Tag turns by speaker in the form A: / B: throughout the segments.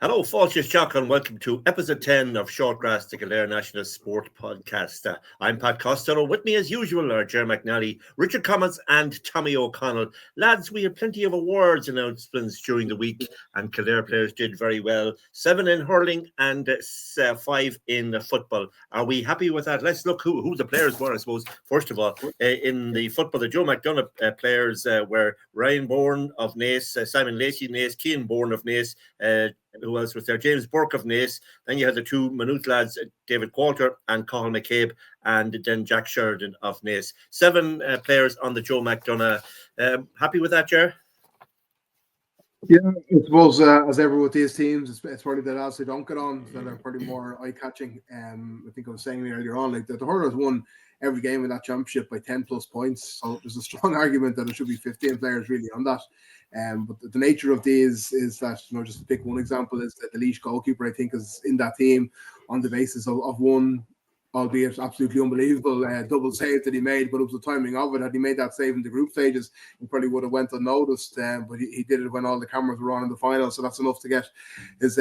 A: Hello, Fáilte Shock, and welcome to episode 10 of Shortgrass, the Kildare Nationalist Sport Podcast. I'm Pat Costello. With me, as usual, are Ger McNally, Richard Commins, and Tommy O'Connell. Lads, we had plenty of awards announcements during the week, and Kildare players did very well. 7 in hurling and 5 in football. Are we happy with that? Let's look who the players were, I suppose. First of all, in the football, the Ger McDonagh players were Ryan Bourne of Naas, Simon Lacey Naas, Cian Bourne of Naas, who else was there? James Burke of Naas. Then you had the two Maynooth lads, David Coulter and Cathal McCabe, and then Jack Sheridan of Naas. 7 players on the Ger McDonagh. Happy with that, Ger?
B: Yeah, I suppose as ever with these teams, it's probably the lads who don't get on that are probably more eye-catching. I think I was saying earlier on, like the hurlers won every game in that championship by 10 plus points. So there's a strong argument that there should be 15 players really on that. But the nature of these is that, just to pick one example, is that the Laois goalkeeper, I think, is in that team on the basis of one, albeit absolutely unbelievable, double save that he made, but it was the timing of it. Had he made that save in the group stages, he probably would have went unnoticed, but he did it when all the cameras were on in the final, so that's enough to get his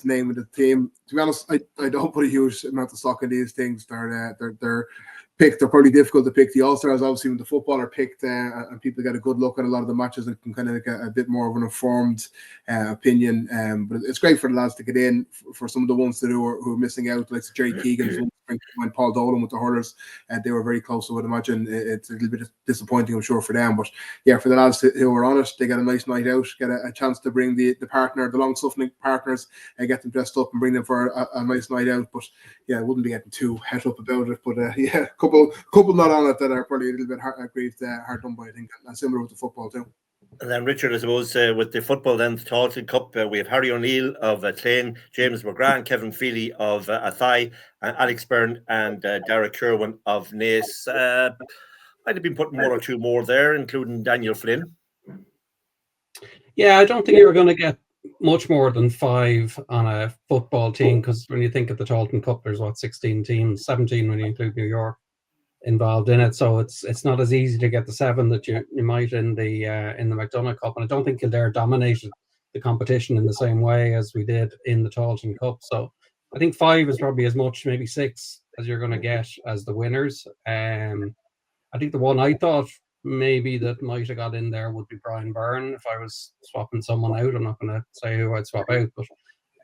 B: name in the team. To be honest, I don't put a huge amount of stock in these things. They're picked. They're probably difficult to pick. The All-Stars, obviously, when the football are picked and people get a good look at a lot of the matches, and can kind of get a bit more of an informed opinion. But it's great for the lads to get in. For some of the ones who are missing out, like Jerry Keegan, when Paul Dolan with the hurlers, they were very close. I would imagine it's a little bit disappointing, I'm sure, for them. But yeah, for the lads who are on it, they get a nice night out, get a chance to bring the partner, the long-suffering partners, get them dressed up and bring them for a nice night out. But yeah, I wouldn't be getting too het up about it. But yeah, couple not on it that are probably a little bit hard done by, I think, and similar with the football too.
A: And then, Richard, I suppose, with the football, then the Tailteann Cup, we have Harry O'Neill of Tailteann, James McGrath, Kevin Feely of Athy, Alex Byrne and Derek Kerwin of Naas. I'd have been putting one or two more there, including Daniel Flynn.
C: Yeah, I don't think you were going to get much more than 5 on a football team, because when you think of the Tailteann Cup, there's 16 teams, 17 when you include New York involved in it, so it's not as easy to get the 7 that you might in the McDonagh Cup. And I don't think Kildare dominated the competition in the same way as we did in the Tailteann Cup. So I think 5 is probably as much, maybe 6, as you're going to get as the winners. I think the one I thought maybe that might have got in there would be Brian Byrne. If I was swapping someone out, I'm not going to say who I'd swap out, but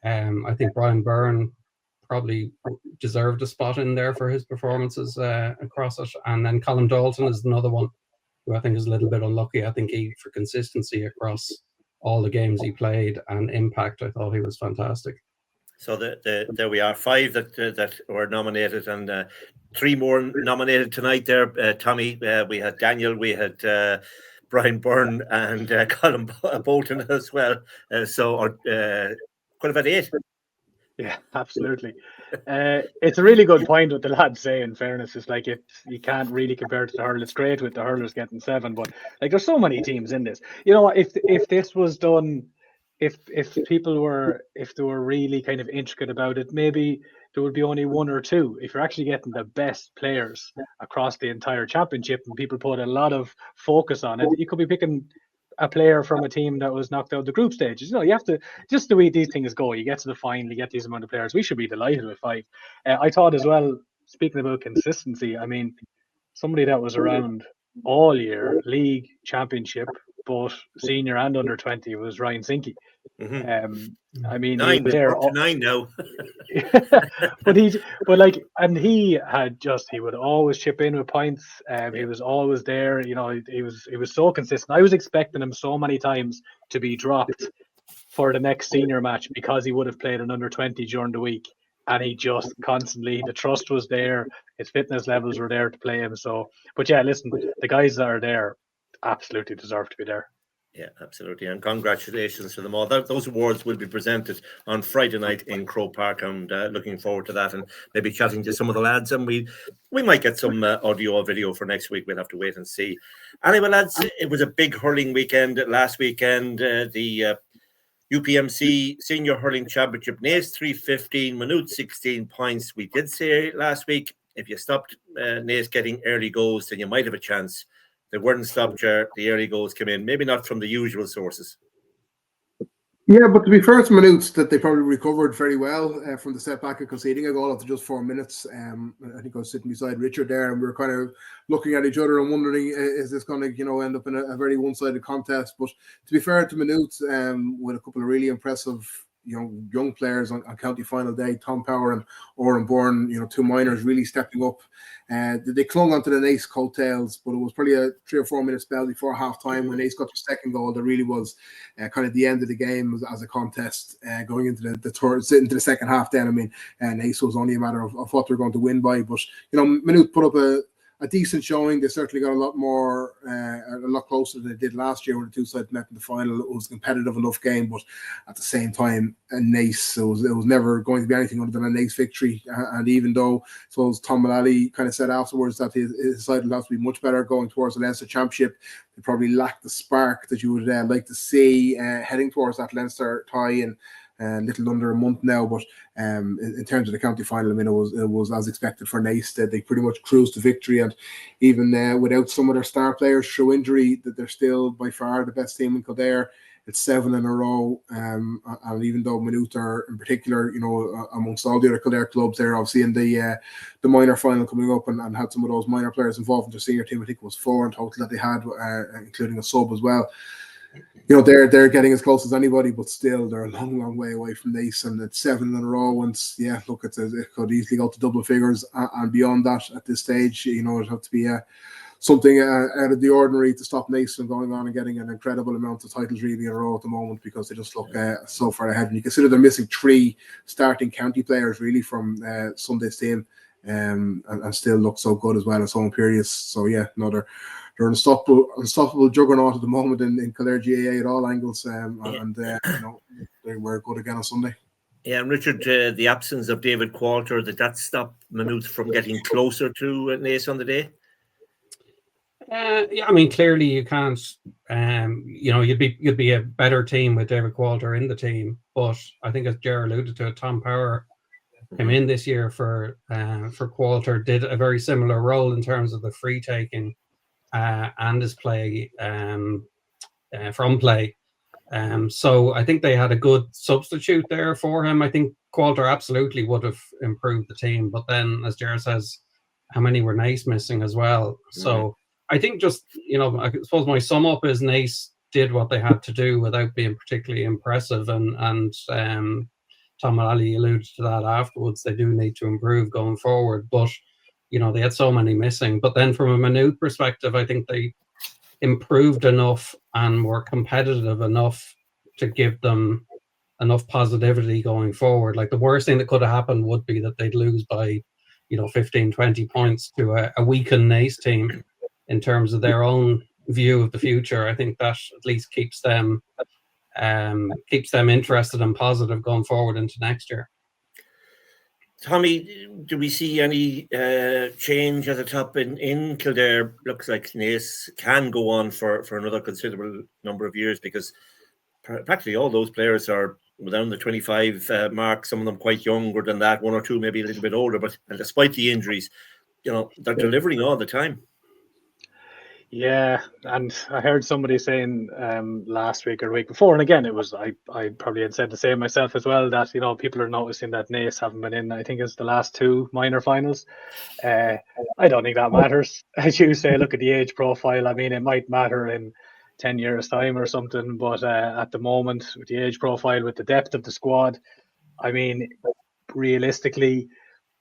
C: I think Brian Byrne probably deserved a spot in there for his performances across it. And then Colin Dalton is another one who I think is a little bit unlucky. I think for consistency across all the games he played and impact, I thought he was fantastic.
A: So there we are, 5 that were nominated, and 3 more nominated tonight there. Tommy, we had Daniel, we had Brian Byrne, and Colin Bolton as well. Quite about 8.
D: Yeah, absolutely. It's a really good point what the lads say. In fairness, it's like you can't really compare it to the hurl. It's great with the hurlers getting 7, but like there's so many teams in this. If this was done, if they were really kind of intricate about it, maybe there would be only 1 or 2. If you're actually getting the best players across the entire championship and people put a lot of focus on it, you could be picking a player from a team that was knocked out the group stages. You have to, just the way these things go, you get to the final, you get these amount of players. We should be delighted with 5. I thought as well, speaking about consistency, I mean, somebody that was around all year, league, championship, both senior and under 20, was Ryan Sinke.
A: Mm-hmm.
D: I mean,
A: 9,
D: he was there.
A: 9 now.
D: he would always chip in with points. He was always there. He was so consistent. I was expecting him so many times to be dropped for the next senior match because he would have played an under 20 during the week, and he just constantly, the trust was there, his fitness levels were there to play him. So, but yeah, listen, the guys that are there absolutely deserve to be there.
A: Yeah, absolutely. And congratulations to them all. Those awards will be presented on Friday night in Croke Park. I'm looking forward to that, and maybe chatting to some of the lads. And we might get some audio or video for next week. We'll have to wait and see. Anyway, lads, it was a big hurling weekend last weekend. The UPMC Senior Hurling Championship, Naas 315, Maynooth 16 points. We did say last week, if you stopped Naas getting early goals, then you might have a chance. They weren't stopped, the early goals came in, maybe not from the usual sources.
B: Yeah, but to be fair to Maynooth, that they probably recovered very well from the setback of conceding a goal after just 4 minutes. I think I was sitting beside Richard there, and we were kind of looking at each other and wondering, is this going to, end up in a very one-sided contest? But to be fair to Maynooth, with a couple of really impressive, young players on County Final Day, Tom Power and Oran Bourne, two minors really stepping up. They clung onto the Naas coattails, but it was probably a 3 or 4 minute spell before half time when Naas got their second goal. That really was kind of the end of the game as a into the second half. Then, I mean, Naas was only a matter of what they're going to win by. But Maynooth put up a decent showing. They certainly got a lot closer than they did last year when the two sides met in the final. It was a competitive enough game, but at the same time, Naas, it was never going to be anything other than a Naas victory. And even though, so Tom McNally kind of said afterwards that his side will have to be much better going towards the Leinster Championship, they probably lack the spark that you would like to see heading towards that Leinster tie in a little under a month now. But in terms of the county final, I mean, it was as expected for Naas. That they pretty much cruised to victory, and even without some of their star players through injury, that they're still by far the best team in Kildare. It's 7 in a row, and even though Maynooth are in particular, amongst all the other Kildare clubs, they're obviously in the minor final coming up, and had some of those minor players involved in their senior team. I think it was 4 in total that they had, including a sub as well. They're getting as close as anybody, but still they're a long way away from Naas, and it's 7 in a row. And yeah, look, it could easily go to double figures and beyond that at this stage. It'd have to be something out of the ordinary to stop Naas from going on and getting an incredible amount of titles really in a row at the moment, because they just look so far ahead. And you consider they're missing 3 starting county players really from Sunday's team, and still look so good as well as home periods. So yeah, they're an unstoppable juggernaut at the moment in Kildare GAA at all angles, and they were good again on Sunday.
A: Yeah, and Richard, the absence of David Qualter, did that stop Maynooth from getting closer to Naas on the day?
C: Yeah, I mean, clearly you can't. You'd be a better team with David Qualter in the team, but I think, as Ger alluded to, Tom Power came in this year for Qualter, did a very similar role in terms of the free taking and his play from play. So I think they had a good substitute there for him. I think Qualter absolutely would have improved the team, but then, as Ger says, how many were Naas missing as well? So I think just, I suppose my sum up is Naas did what they had to do without being particularly impressive, and Tom McNally alluded to that afterwards. They do need to improve going forward, but they had so many missing. But then from a Maynooth perspective, I think they improved enough and were competitive enough to give them enough positivity going forward. Like, the worst thing that could have happened would be that they'd lose by 15, 20 points to a weakened Naas team in terms of their own view of the future. I think that at least keeps them interested and positive going forward into next year.
A: Tommy, do we see any change at the top in Kildare? Looks like Naas can go on for another considerable number of years, because practically all those players are around the 25 mark, some of them quite younger than that, 1 or 2 maybe a little bit older, but despite the injuries, they're delivering all the time.
D: Yeah, and I heard somebody saying last week or the week before, and again, it was I probably had said the same myself as well, that people are noticing that Naas haven't been in, I think it's the last 2 minor finals. I don't think that matters. As you say, look at the age profile. I mean, it might matter in 10 years' time or something, but at the moment, with the age profile, with the depth of the squad, I mean, realistically,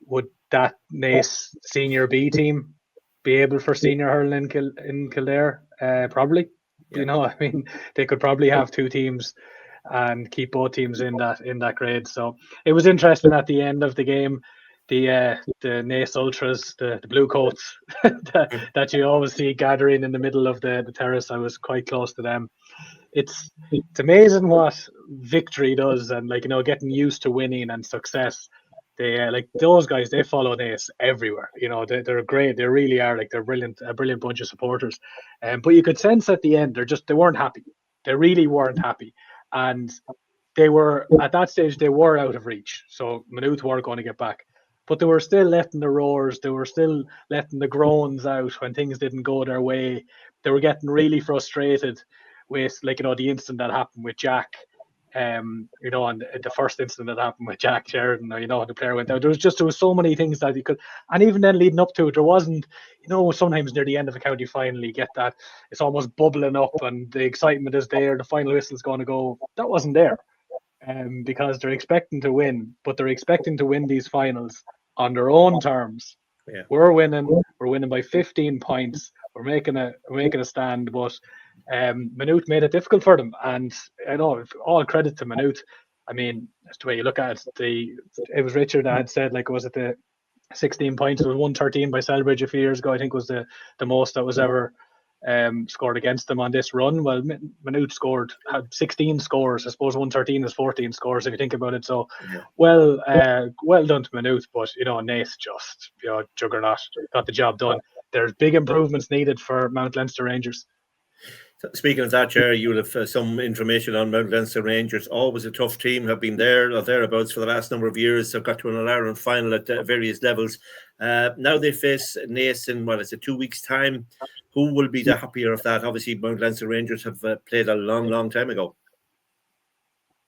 D: would that Naas senior B team be able for senior hurling in Kildare? Probably. Yeah. I mean, they could probably have 2 teams and keep both teams in that grade. So it was interesting at the end of the game, the Naas Ultras, the blue coats that you always see gathering in the middle of the terrace. I was quite close to them. It's amazing what victory does, and getting used to winning and success. They those guys, they follow Naas everywhere. They're great. They really are. They're brilliant, a brilliant bunch of supporters. But you could sense at the end they weren't happy. They really weren't happy, and they were at that stage. They were out of reach. So Maynooth were going to get back, but they were still letting the roars. They were still letting the groans out when things didn't go their way. They were getting really frustrated with the incident that happened with Jack. And the first incident that happened with Jack Sheridan, the player went out. There was so many things that you could, and even then leading up to it, there wasn't, sometimes near the end of a county final, you get that it's almost bubbling up and the excitement is there, the final whistle's going to go. That wasn't there, because they're expecting to win, but they're expecting to win these finals on their own terms.
A: Yeah.
D: We're winning by 15 points. We're making a stand, but Maynooth made it difficult for them, and I know all credit to Maynooth. I mean, that's the way you look at it. It was Richard that had said, like, was it the 16 points? It was 113 by Selbridge a few years ago. I think was the most that was ever scored against them on this run. Well, Maynooth had 16 scores. I suppose 113 is 14 scores if you think about it. So, well done to Maynooth. But Naas just juggernaut, got the job done. There's big improvements needed for Mount Leinster Rangers.
A: Speaking of that, Ger, you will have some information on Mount Leinster Rangers. Always a tough team, have been there or thereabouts for the last number of years. They've got to an All-Ireland final at various levels. Now they face Naas in, 2 weeks' time. Who will be the happier of that? Obviously, Mount Leinster Rangers have played a long, long time ago.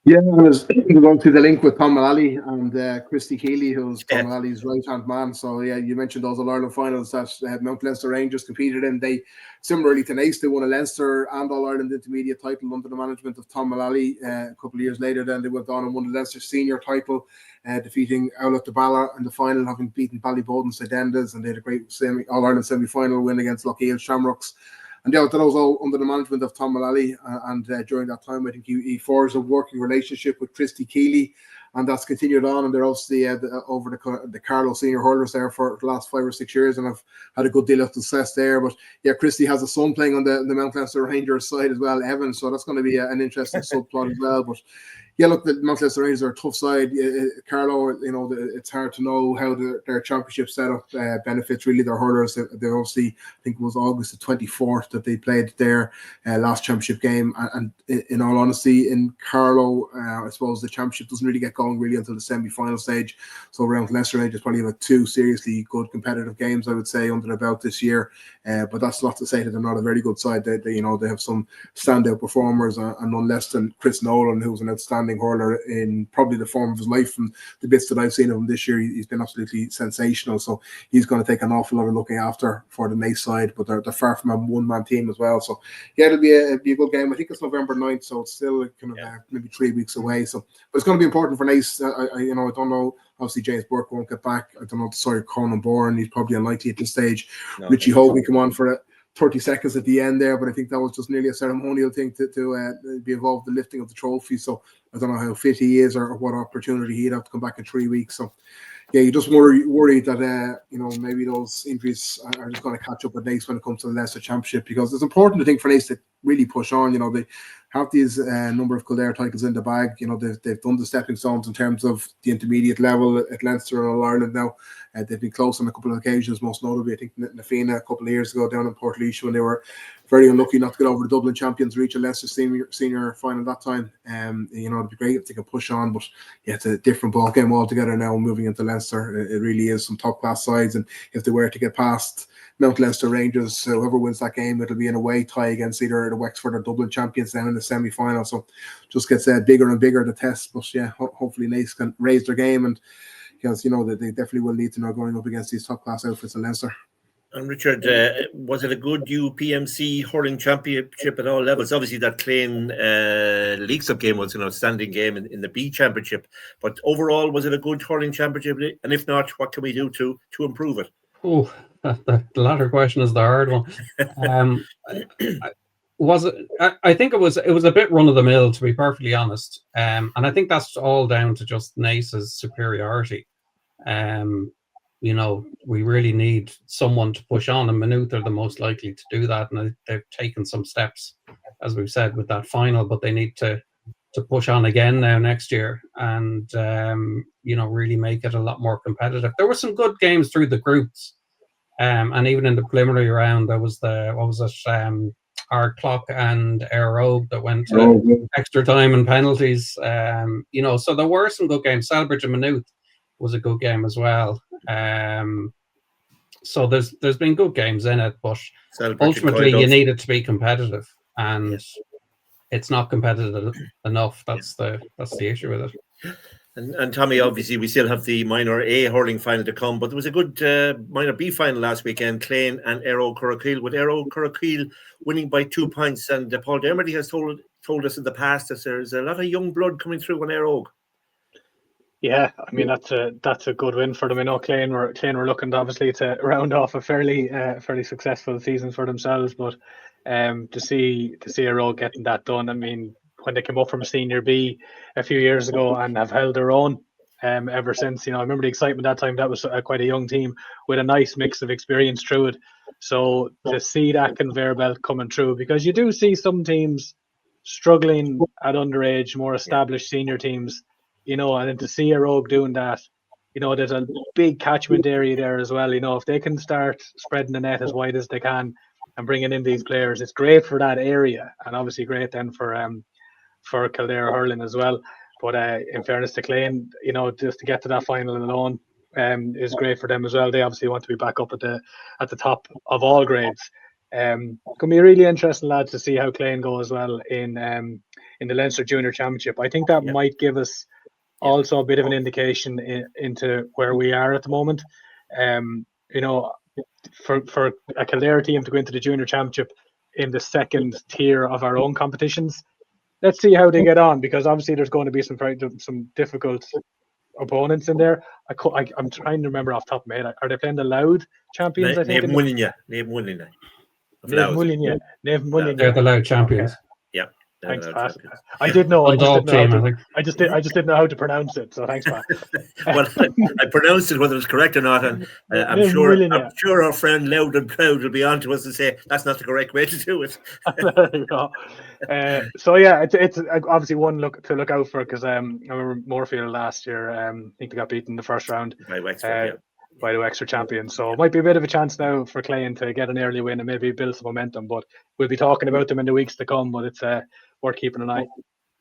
B: Yeah, I was going through the link with Tom Mullally and Christy Keeley, who's Tom Mullally's right-hand man. So, yeah, you mentioned those All-Ireland finals that Mount Leinster Rangers competed in. They, similarly to Naas, they won a Leinster and All-Ireland intermediate title under the management of Tom Mullally. A couple of years later, then they went on and won the Leinster senior title, defeating Owlet Dabala in the final, having beaten Ballyboden Sidendas, and they had a great All-Ireland semi-final win against Lochiel Shamrocks. And that was all under the management of Tom Mullally. And during that time, I think he forged a working relationship with Christy Keeley, and that's continued on. And they're obviously over the Carlow senior hurlers there for the last 5 or 6 years, and I've had a good deal of success there. But yeah, Christy has a son playing on the Mount Leinster Rangers side as well, Evan. So that's going to be an interesting subplot as well. But yeah, look, the Mount Leinster Rangers are a tough side. Carlow, it's hard to know how their championship setup benefits really their hurlers. They obviously, I think it was August the 24th that they played their last championship game. And in all honesty, in Carlow, I suppose the championship doesn't really get going really until the semi-final stage. So around Leinster Rangers probably have 2 seriously good competitive games, I would say, under the belt this year. But that's not to say that they're not a very good side. They have some standout performers, and none less than Chris Nolan, who's an outstanding hurler in probably the form of his life. From the bits that I've seen of him this year, he's been absolutely sensational. So he's going to take an awful lot of looking after for the Naas side, but they're far from a one-man team as well. So yeah, it'll be a good game. I think it's November 9th, so it's still kind of maybe 3 weeks away. So, but it's going to be important for Naas. I don't know. Obviously, James Burke won't get back. I don't know. Sorry, Conan Bourne. He's probably unlikely at this stage. No, Richie Hogan come on for it. 30 seconds at the end there, but I think that was just nearly a ceremonial thing to be involved in the lifting of the trophy. So I don't know how fit he is or what opportunity he'd have to come back in 3 weeks. So yeah, you just worry that maybe those injuries are just going to catch up with Naas when it comes to the Leinster Championship, because it's important, I think, for Naas to really push on. They have these number of Kildare titles in the bag. They've done the stepping stones in terms of the intermediate level at Leinster and All-Ireland now. They've been close on a couple of occasions, most notably, I think, Nafina a couple of years ago down in Portlaoise when they were very unlucky not to get over the Dublin champions, reach a Leinster senior final that time. It'd be great if they could push on, but yeah, it's a different ball game altogether now moving into Leinster. It really is some top class sides, and if they were to get past Mount Leinster Rangers, whoever wins that game, it'll be an away tie against either the Wexford or Dublin champions then in the semi-final. So just gets bigger and bigger, the test. But yeah, hopefully Naas can raise their game, and because that they definitely will need to know going up against these top class outfits in Leinster.
A: And Richard, was it a good UPMC hurling championship at all levels? Obviously, that Clane Leagues Cup game was an outstanding game in the B championship. But overall, was it a good hurling championship? And if not, what can we do to improve it?
C: Oh, the latter question is the hard one. Was it? I think it was a bit run of the mill, to be perfectly honest. And I think that's all down to just Naas's superiority. We really need someone to push on, and Maynooth are the most likely to do that, and they've taken some steps, as we've said, with that final, but they need to push on again now next year and really make it a lot more competitive. There were some good games through the groups, and even in the preliminary round there was Hard Clock and Air Rogue that went to extra time and penalties. So there were some good games. Selbridge and Maynooth was a good game as well. So there's been good games in it, but ultimately you need it to be competitive, and it's not competitive enough. That's the issue with it.
A: And Tommy, obviously, we still have the minor A hurling final to come, but there was a good minor B final last weekend, Clane and Aero Curraquil, with Aero Curraquil winning by 2 points. And Paul Dermody has told us in the past that there's a lot of young blood coming through on Aero.
D: Yeah, I mean that's a good win for them. I know Clane were looking obviously to round off a fairly successful season for themselves, but to see Aero getting that done, I mean, when they came up from Senior B a few years ago and have held their own ever since. I remember the excitement that time. That was quite a young team with a nice mix of experience through it. So to see that conveyor belt coming through, because you do see some teams struggling at underage, more established senior teams, and then to see a Rogue doing that, there's a big catchment area there as well. If they can start spreading the net as wide as they can and bringing in these players, it's great for that area, and obviously great then for Kildare hurling as well. But in fairness to Clane, just to get to that final alone is great for them as well. They obviously want to be back up at the top of all grades. Going to be really interesting, lads, to see how Clane go as well in the Leinster Junior Championship. I think that might give us also a bit of an indication into where we are at the moment. For a Kildare team to go into the Junior Championship in the second tier of our own competitions, let's see how they get on, because obviously there's going to be some difficult opponents in there. I'm trying to remember off the top of my head. Are they playing the Loud champions? I think.
A: They've winning, yeah. They're
C: the Loud champions.
A: Yeah.
D: Thanks, Pat. I did know. I just didn't know how to pronounce it. So thanks, Pat.
A: Well, I pronounced it whether it's correct or not, and I'm sure our friend Loud and Proud will be on to us and say that's not the correct way to do it.
D: There you go. So yeah, it's obviously one to look out for, because I remember Moorfield last year. I think they got beaten in the first round by the Wexford champions. So it might be a bit of a chance now for Clane to get an early win and maybe build some momentum. But we'll be talking about them in the weeks to come. But it's worth keeping an eye.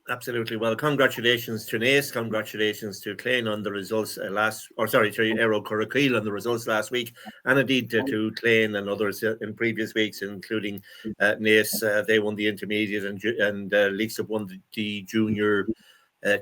A: Absolutely. Well, congratulations to Naas. Congratulations to Clane on the results to Aero Curraquil on the results last week, and indeed to Clane and others in previous weeks, including Naas. They won the intermediate, and Leaks have won the junior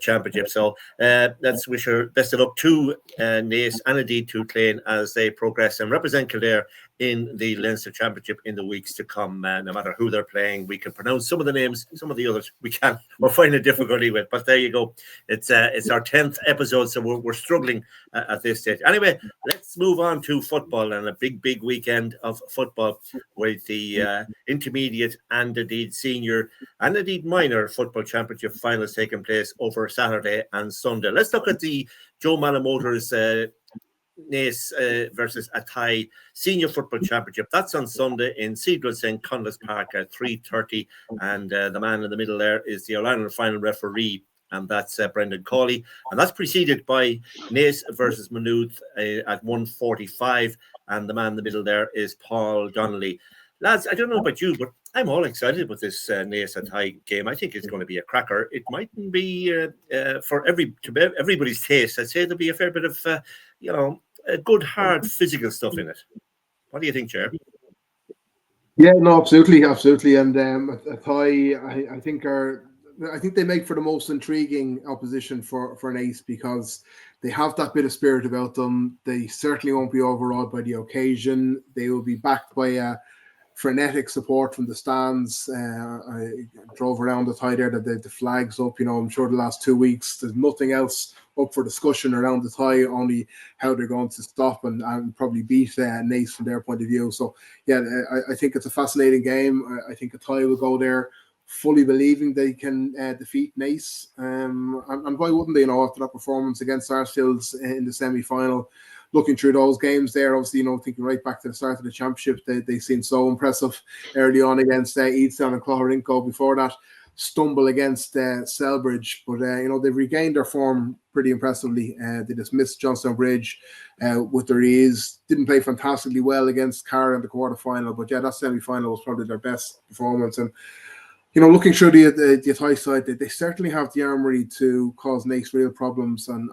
A: championship. So let's wish her best of luck to Naas and indeed to Clane as they progress and represent Kildare in the Leinster Championship in the weeks to come. No matter who they're playing, we can pronounce some of the names, some of the others we can't. We're finding difficulty with, but there you go. It's our 10th episode, so we're struggling at this stage. Anyway, let's move on to football, and a big weekend of football with the intermediate and indeed senior and indeed minor football championship finals taking place over Saturday and Sunday. Let's look at the Joe Malamotors Naas versus Athy Senior Football Championship. That's on Sunday in Seagulls in Conleth Park at 3:30, and the man in the middle there is the All-Ireland final referee, and that's Brendan Cawley, and that's preceded by Naas versus Maynooth at 1:45, and the man in the middle there is Paul Donnelly. Lads, I don't know about you, but I'm all excited about this Naas Athy game. I think it's going to be a cracker. It mightn't be for everybody's taste. I'd say there'll be a fair bit of good hard physical stuff in it. What do you think, Ger?
B: Yeah, no, absolutely, and Athy, I think they make for the most intriguing opposition for Naas, because they have that bit of spirit about them. They certainly won't be overawed by the occasion. They will be backed by a frenetic support from the stands. I drove around Athy there, the flags up. I'm sure the last 2 weeks there's nothing else up for discussion around Athy, only how they're going to stop and probably beat Naas from their point of view. So yeah, I think it's a fascinating game. I think Athy will go there fully believing they can defeat Naas, and why wouldn't they? After that performance against Sarsfields in the semi-final, looking through those games there, obviously, thinking right back to the start of the championship, they seemed so impressive early on against Eadstown and Clougharinco. Before that, stumble against Selbridge, but they've regained their form pretty impressively. They just missed Johnstown Bridge with their ease. Didn't play fantastically well against Cara in the quarterfinal, but yeah, that semi-final was probably their best performance. And looking through the Athy side, they certainly have the armory to cause Naas real problems, and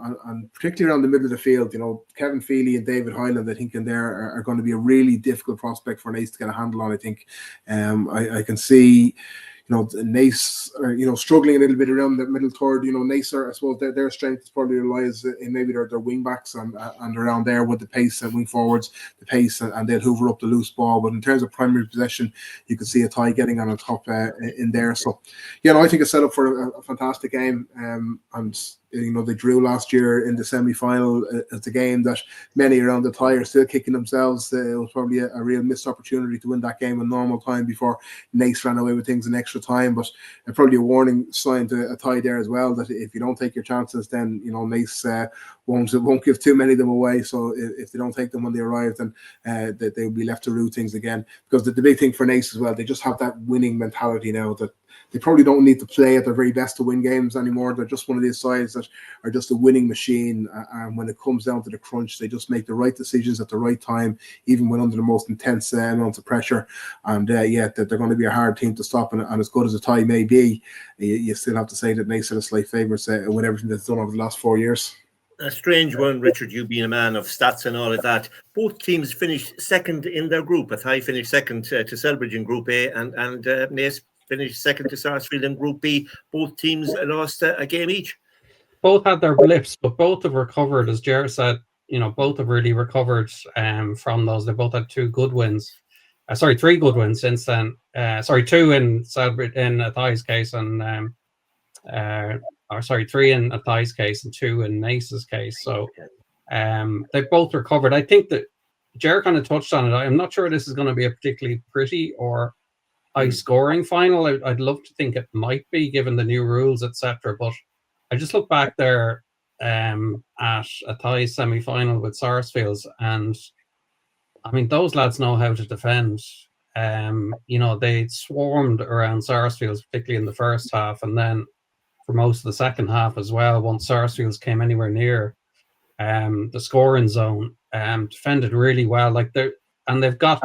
B: particularly around the middle of the field. Kevin Feely and David Hyland, I think, in there are going to be a really difficult prospect for Naas to get a handle on. I think I can see, Naas are, struggling a little bit around the middle third. Naas are, I suppose, their strength probably lies in maybe their wing backs and around there with the pace and wing forwards, the pace, and they'll hoover up the loose ball. But in terms of primary possession, you can see a tie getting on the top in there. So, I think it's set up for a fantastic game. And they drew last year in the semi-final. It's a game that many around the tie are still kicking themselves. It was probably a real missed opportunity to win that game in normal time before Naas ran away with things in extra time. But probably a warning sign to a tie there as well, that if you don't take your chances, then Naas won't give too many of them away. So if they don't take them when they arrive, then they'll be left to rue things again. Because the big thing for Naas as well, they just have that winning mentality now, that they probably don't need to play at their very best to win games anymore. They're just one of these sides that are just a winning machine. And when it comes down to the crunch, they just make the right decisions at the right time, even when under the most intense amounts of pressure. And they're going to be a hard team to stop. And as good as a tie may be, you still have to say that Naas are the slight favourites with everything that's done over the last 4 years.
A: A strange one, Richard, you being a man of stats and all of that. Both teams finished second in their group. Athy finished second to Selbridge in Group A, and Naas finished second to Sarsfield in Group B. Both teams lost a game each.
C: Both had their blips, but both have recovered, as Ger said. Both have really recovered from those. They both had 2 good wins. 3 good wins since then. 2 in Selbridge, in Athy's case, and 3 in Athy's case and 2 in Naas's case. So they both recovered. I think that Ger kind of touched on it. I'm not sure this is going to be a particularly pretty or high-scoring final. I'd love to think it might be, given the new rules, etc. But I just look back there at Athy's semi-final with Sarsfields, and I mean, those lads know how to defend. They swarmed around Sarsfields, particularly in the first half, and then for most of the second half as well. Once Sarsfields came anywhere near the scoring zone, defended really well. They've got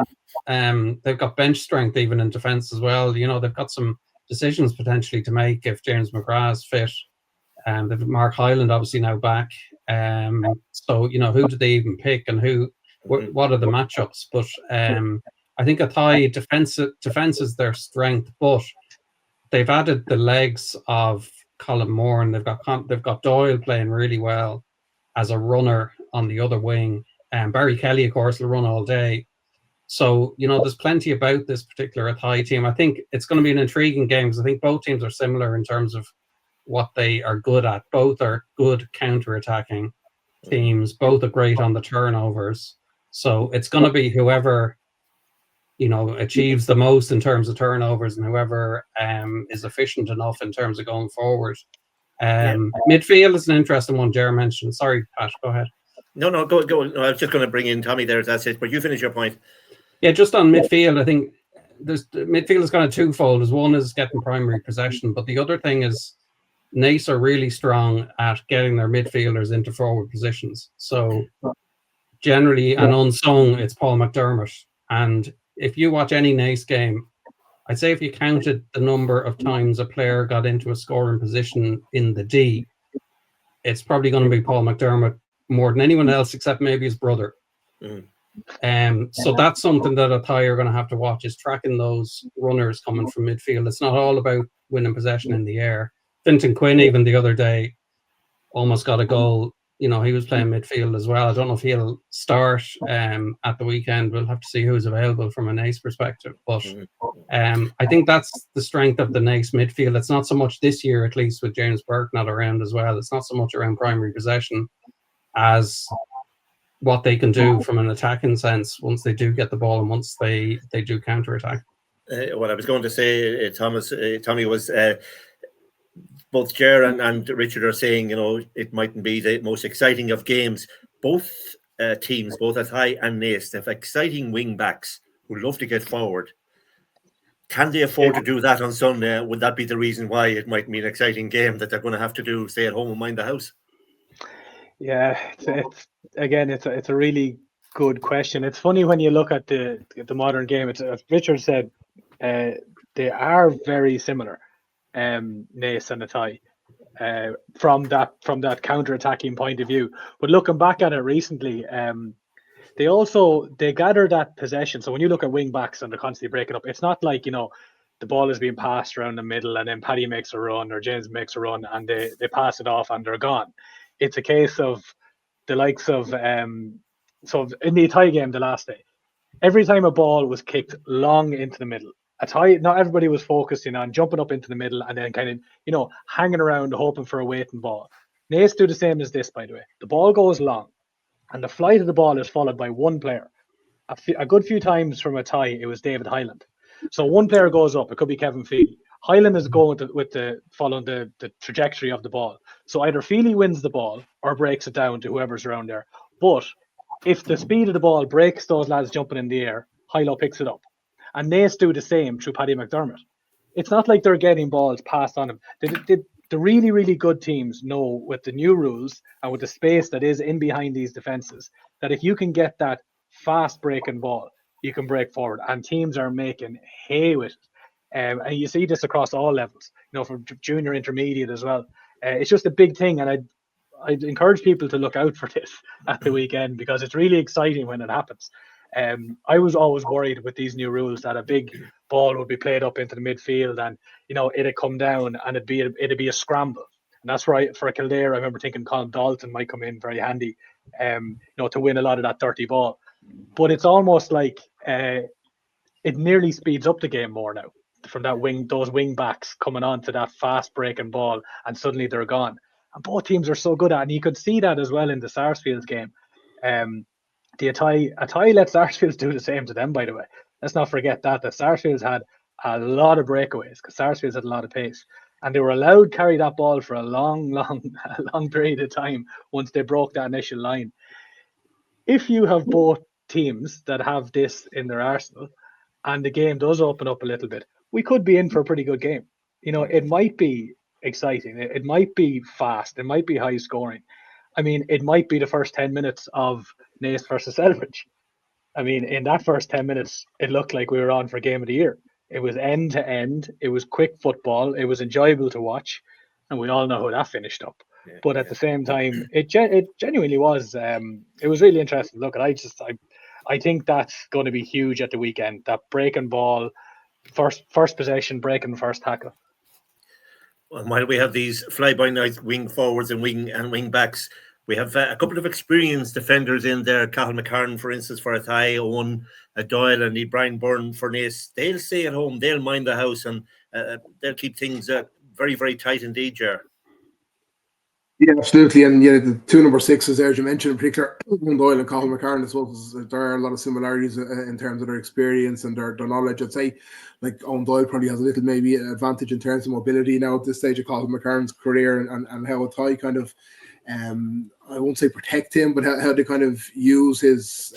C: bench strength even in defence as well. They've got some decisions potentially to make if James McGrath's fit. They've Mark Hyland obviously now back. So who do they even pick, and what are the matchups? But I think Athy defence is their strength, but they've added the legs of Colin Moore, and they've got Doyle playing really well as a runner on the other wing. Barry Kelly, of course, will run all day. So, there's plenty about this particular Athy team. I think it's going to be an intriguing game, because I think both teams are similar in terms of what they are good at. Both are good counter-attacking teams. Both are great on the turnovers. So it's going to be whoever, achieves the most in terms of turnovers, and whoever is efficient enough in terms of going forward. Midfield is an interesting one Ger mentioned. Sorry, Pat, go ahead.
A: No, go. No, I was just going to bring in Tommy there. That's it. But you finish your point.
C: Yeah, just on midfield, I think midfield is kind of twofold. As one is getting primary possession, but the other thing is Naas are really strong at getting their midfielders into forward positions. So generally, and unsung, it's Paul McDermott. And if you watch any Naas game, I'd say if you counted the number of times a player got into a scoring position in the D, it's probably going to be Paul McDermott more than anyone else, except maybe his brother. So that's something that Athy are going to have to watch, is tracking those runners coming from midfield. It's not all about winning possession in the air. Fintan Quinn, even the other day, almost got a goal. He was playing midfield as well. I don't know if he'll start at the weekend. We'll have to see who's available from a Naas perspective. But I think that's the strength of the Naas midfield. It's not so much this year, at least with James Burke not around as well. It's not so much around primary possession as what they can do from an attacking sense once they do get the ball and once they do counter-attack.
A: What I was going to say, Tommy, was both Ger and Richard are saying, it mightn't be the most exciting of games. Both teams, both Athy and Naas, have exciting wing backs who love to get forward. Can they afford to do that on Sunday? Would that be the reason why it might be an exciting game, that they're going to have to stay at home and mind the house?
D: Yeah, it's a really good question. It's funny when you look at the modern game. It's, as Richard said, they are very similar, Naas and Athy, from that counter-attacking point of view. But looking back at it recently, they gather that possession. So when you look at wing backs and they're constantly breaking up, it's not like the ball is being passed around the middle, and then Paddy makes a run or James makes a run, and they pass it off and they're gone. It's a case of the likes of so in the Athy game the last day, every time a ball was kicked long into the middle, Athy, not everybody was focusing on jumping up into the middle and then kind of, hanging around hoping for a waiting ball. Naas do the same as this, by the way. The ball goes long, and the flight of the ball is followed by one player. A good few times from Athy, it was David Hyland. So one player goes up. It could be Kevin Feely. Hyland is going following the trajectory of the ball. So either Feely wins the ball or breaks it down to whoever's around there. But if the speed of the ball breaks those lads jumping in the air, Hylo picks it up. And Naas do the same through Paddy McDermott. It's not like they're getting balls passed on them. The really, really good teams know with the new rules and with the space that is in behind these defenses, that if you can get that fast breaking ball, you can break forward. And teams are making hay with it. And you see this across all levels, from junior, intermediate as well. It's just a big thing. And I'd encourage people to look out for this at the weekend, because it's really exciting when it happens. I was always worried with these new rules that a big ball would be played up into the midfield and it'd come down and it'd be a scramble. And that's right for a Kildare. I remember thinking Colin Dalton might come in very handy, to win a lot of that dirty ball. But it's almost like it nearly speeds up the game more now, from those wing backs coming on to that fast breaking ball, and suddenly they're gone. And both teams are so good at it. And you could see that as well in the Sarsfields game. The Athy let Sarsfields do the same to them, by the way. Let's not forget that Sarsfields had a lot of breakaways, because Sarsfields had a lot of pace. And they were allowed to carry that ball for a long period of time once they broke that initial line. If you have both teams that have this in their arsenal, and the game does open up a little bit, we could be in for a pretty good game. It might be exciting. It might be fast. It might be high scoring. I mean, it might be the first 10 minutes of Naas versus Selfridge. I mean, in that first 10 minutes, it looked like we were on for Game of the Year. It was end to end. It was quick football. It was enjoyable to watch. And we all know how that finished up. Yeah, but at the same time, it genuinely was. It was really interesting. Look, I think that's going to be huge at the weekend. That breaking ball, first possession, breaking first tackle.
A: Well, while we have these fly-by-night wing forwards and wing backs, we have a couple of experienced defenders in there. Cathal McCarran, for instance, for Athy, Owen Doyle, and Brian Byrne for Naas. They'll stay at home. They'll mind the house, and they'll keep things very, very tight indeed, Ger.
B: Yeah, absolutely. And the two number sixes there, as you mentioned, in particular, Owen Doyle and Cathal McCarran, I suppose there are a lot of similarities in terms of their experience and their knowledge. I'd say, like, Owen Doyle probably has a little maybe advantage in terms of mobility now at this stage of Cathal McCarran's career, and how Athy kind of, I won't say protect him, but how they kind of use his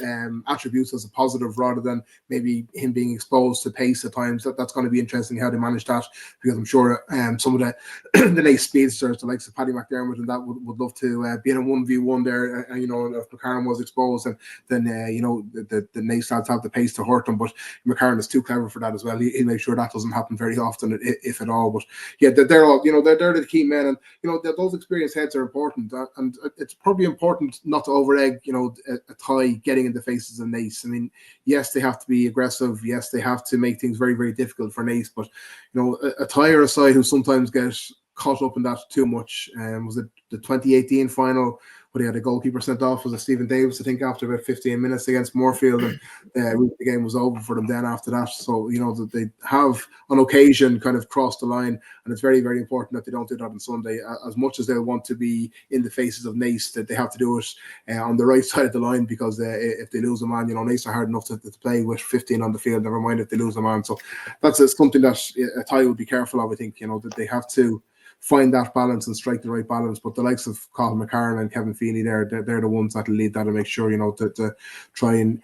B: attributes as a positive rather than maybe him being exposed to pace at times. That's going to be interesting how they manage that, because I'm sure some of the Naas speedsters, the likes of Paddy McDermott and that would love to be in a 1v1 there. If McCarran was exposed, and then the Naas lads have the pace to hurt him. But McCarran is too clever for that as well. He'll make sure that doesn't happen very often, if at all. But yeah, they're all they're the key men, and those experienced heads are important, and it's probably important not to over-egg, Athy getting in the faces of Naas. I mean, yes, they have to be aggressive. Yes, they have to make things very, very difficult for Naas. But, Athy are a side who sometimes get caught up in that too much. Was it the 2018 final where they had a goalkeeper sent off? Was it Stephen Davis, I think, after about 15 minutes against Moorfield, and the game was over for them then after that. So, that they have on occasion kind of crossed the line, and it's very, very important that they don't do that on Sunday. As much as they want to be in the faces of Naas, that they have to do it on the right side of the line, because if they lose a man, Naas are hard enough to play with 15 on the field, never mind if they lose a man. So that's something that Athy will be careful of, I think, that they have to find that balance and strike the right balance. But the likes of Cathal McCarran and Kevin Feely, they're the ones that will lead that and make sure, to try and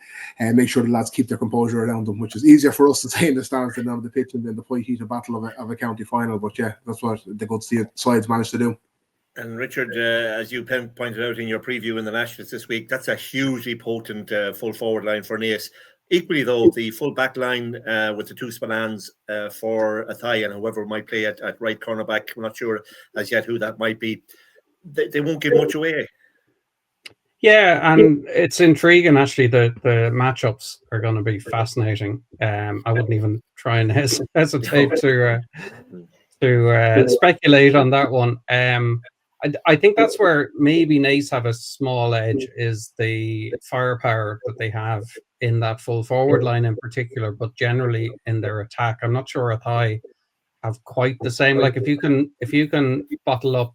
B: make sure the lads keep their composure around them, which is easier for us to say in the stands than on the pitch and in the heated battle of a county final. But yeah, that's what the good sides managed to do.
A: And Richard, as you pointed out in your preview in the Nationals this week, that's a hugely potent full forward line for Naas. Equally, though, the full back line with the two Spillans for Athy and whoever might play at right cornerback, we're not sure as yet who that might be, they won't give much away.
C: Yeah, and it's intriguing actually. The matchups are going to be fascinating. I wouldn't even try and hesitate to speculate on that one. I think that's where maybe Naas have a small edge, is the firepower that they have in that full forward line in particular, but generally in their attack. I'm not sure Athy have quite the same. Like if you can bottle up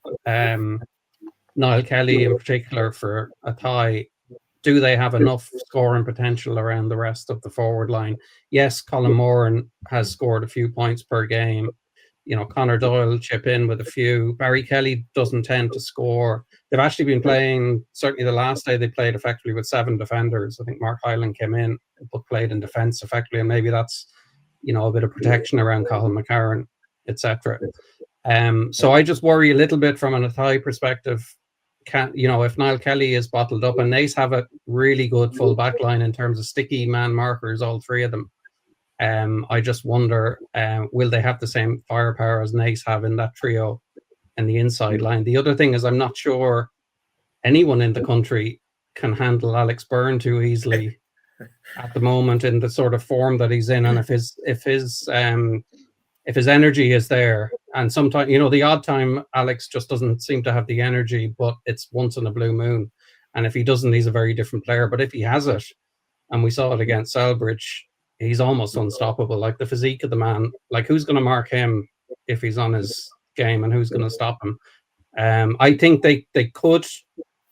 C: Niall Kelly in particular for Athy, do they have enough scoring potential around the rest of the forward line? Yes, Colin Moran has scored a few points per game. You know, Conor Doyle will chip in with a few. Barry Kelly doesn't tend to score. They've actually been playing, certainly the last day they played effectively with 7 defenders. I think Mark Hyland came in but played in defence effectively, and maybe that's, you know, a bit of protection around Colin McCarron, etc. So I just worry a little bit from an Athy perspective. If Niall Kelly is bottled up, and Naas have a really good full back line in terms of sticky man markers, all three of them. I just wonder, will they have the same firepower as Naas have in that trio and the inside line? The other thing is, I'm not sure anyone in the country can handle Alex Byrne too easily at the moment in the sort of form that he's in, and if his energy is there, and sometimes, you know, the odd time Alex just doesn't seem to have the energy, but it's once in a blue moon, and if he doesn't, he's a very different player. But if he has it, and we saw it against Selbridge, he's almost unstoppable. Like the physique of the man, like who's going to mark him if he's on his game, and who's going to stop him? I think they could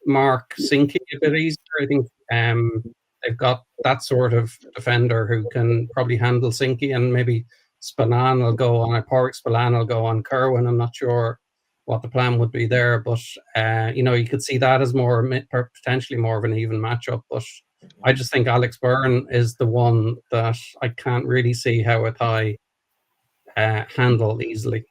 C: mark Sinky a bit easier. I think they've got that sort of defender who can probably handle Sinky, and maybe Spillane will go on, Porrick Spillane will go on Kerwin. I'm not sure what the plan would be there, but you could see that as potentially more of an even matchup. But I just think Alex Byrne is the one that I can't really see how Athy handle easily.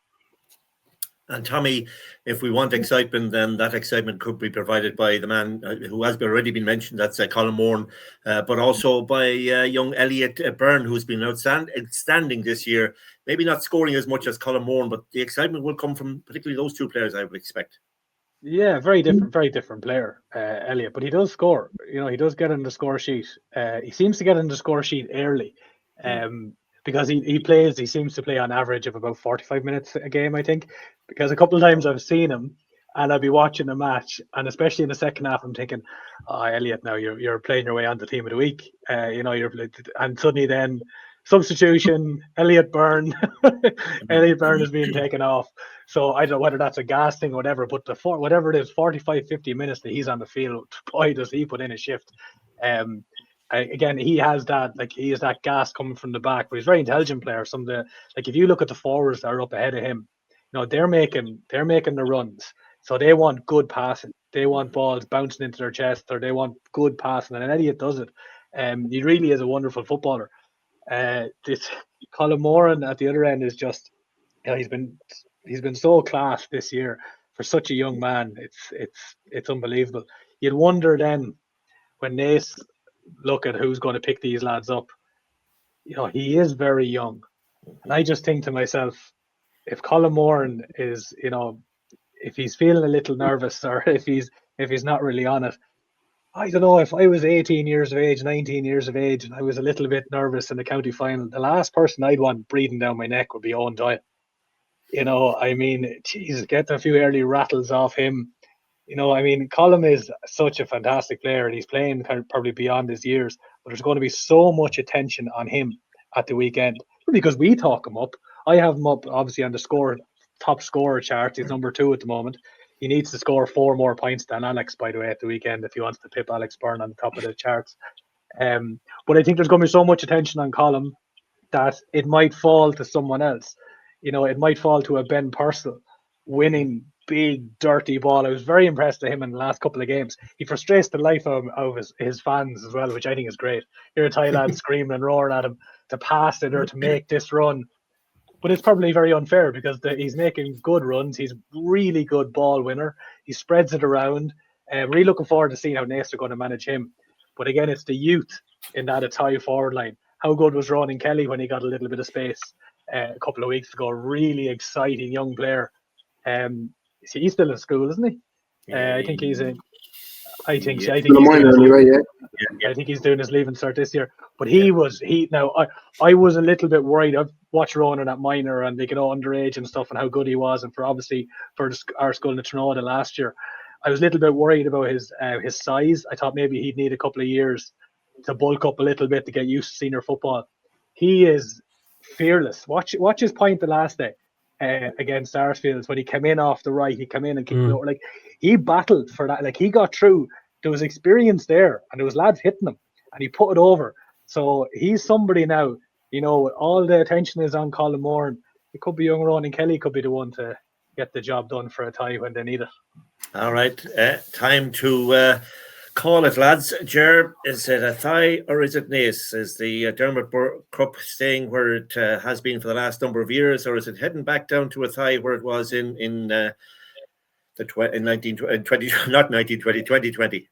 A: And Tommy, if we want excitement, then that excitement could be provided by the man who has already been mentioned, that's Colin Moran, but also by young Elliot Byrne, who's been outstanding this year. Maybe not scoring as much as Colin Moran, but the excitement will come from particularly those two players, I would expect.
D: Yeah, very different player, Elliot, but he does score. You know, he does get in the score sheet. He seems to get in the score sheet early. Because he seems to play on average of about 45 minutes a game, I think. Because a couple of times I've seen him and I'll be watching a match, and especially in the second half, I'm thinking, oh, Elliot, now you're playing your way on the team of the week. And suddenly then substitution, Elliot Byrne. Elliot Byrne is being taken off. So I don't know whether that's a gas thing or whatever, but whatever it is, 45, 50 minutes that he's on the field, boy, does he put in a shift. Again, he has that gas coming from the back, but he's a very intelligent player. If you look at the forwards that are up ahead of him, you know, they're making the runs. So they want good passing. They want balls bouncing into their chest, or they want good passing. And Elliot does it. He really is a wonderful footballer. This Colin Moran at the other end is just, you know, he's been so class this year for such a young man. It's unbelievable. You'd wonder then when Naas look at who's going to pick these lads up. You know, he is very young, and I just think to myself, if Colin Moran is, you know, if he's feeling a little nervous, or if he's not really on it, I don't know. If I was 18 years of age, 19 years of age, and I was a little bit nervous in the county final, the last person I'd want breathing down my neck would be Owen Doyle. You know, I mean, Jesus, getting a few early rattles off him. You know, I mean, Colin is such a fantastic player, and he's playing kind of probably beyond his years. But there's going to be so much attention on him at the weekend because we talk him up. I have him up obviously on the top scorer chart. He's number 2 at the moment. He needs to score 4 more points than Alex, by the way, at the weekend if he wants to pip Alex Byrne on the top of the charts. But I think there's going to be so much attention on Colin that it might fall to someone else. You know, it might fall to a Ben Purcell winning big dirty ball. I was very impressed with him in the last couple of games. He frustrates the life out of his fans as well, which I think is great. You're a Thailand screaming and roaring at him to pass it or to make this run. But it's probably very unfair because he's making good runs. He's really good ball winner. He spreads it around. Really looking forward to seeing how Naas are going to manage him. But again, it's the youth in that Athy forward line. How good was Ronan Kelly when he got a little bit of space a couple of weeks ago? Really exciting young player. He's still in school, isn't he? I think he's in. I think
A: Yeah.
D: I think
B: The
D: he's
B: minor
D: doing
B: anyway, yeah.
D: I think he's doing his leaving cert this year. But he now I was a little bit worried. I've watched Ronan at minor and they get all underage and stuff and how good he was, and for our school in Trinidad last year, I was a little bit worried about his size. I thought maybe he'd need a couple of years to bulk up a little bit to get used to senior football. He is fearless. Watch his point the last day against Sarsfields when he came in off the right. He came in and kicked it over. Like, he battled for that. Like, he got through. There was experience there, and there was lads hitting him, and he put it over. So he's somebody now. You know, all the attention is on Colin Moore, and it could be young Ronan Kelly could be the one to get the job done for a tie when they need it.
A: All right, time to call it, lads. Ger, is it a thigh or is it Naas? Is the Dermot Cup staying where it has been for the last number of years, or is it heading back down to a thigh where it was in 2020?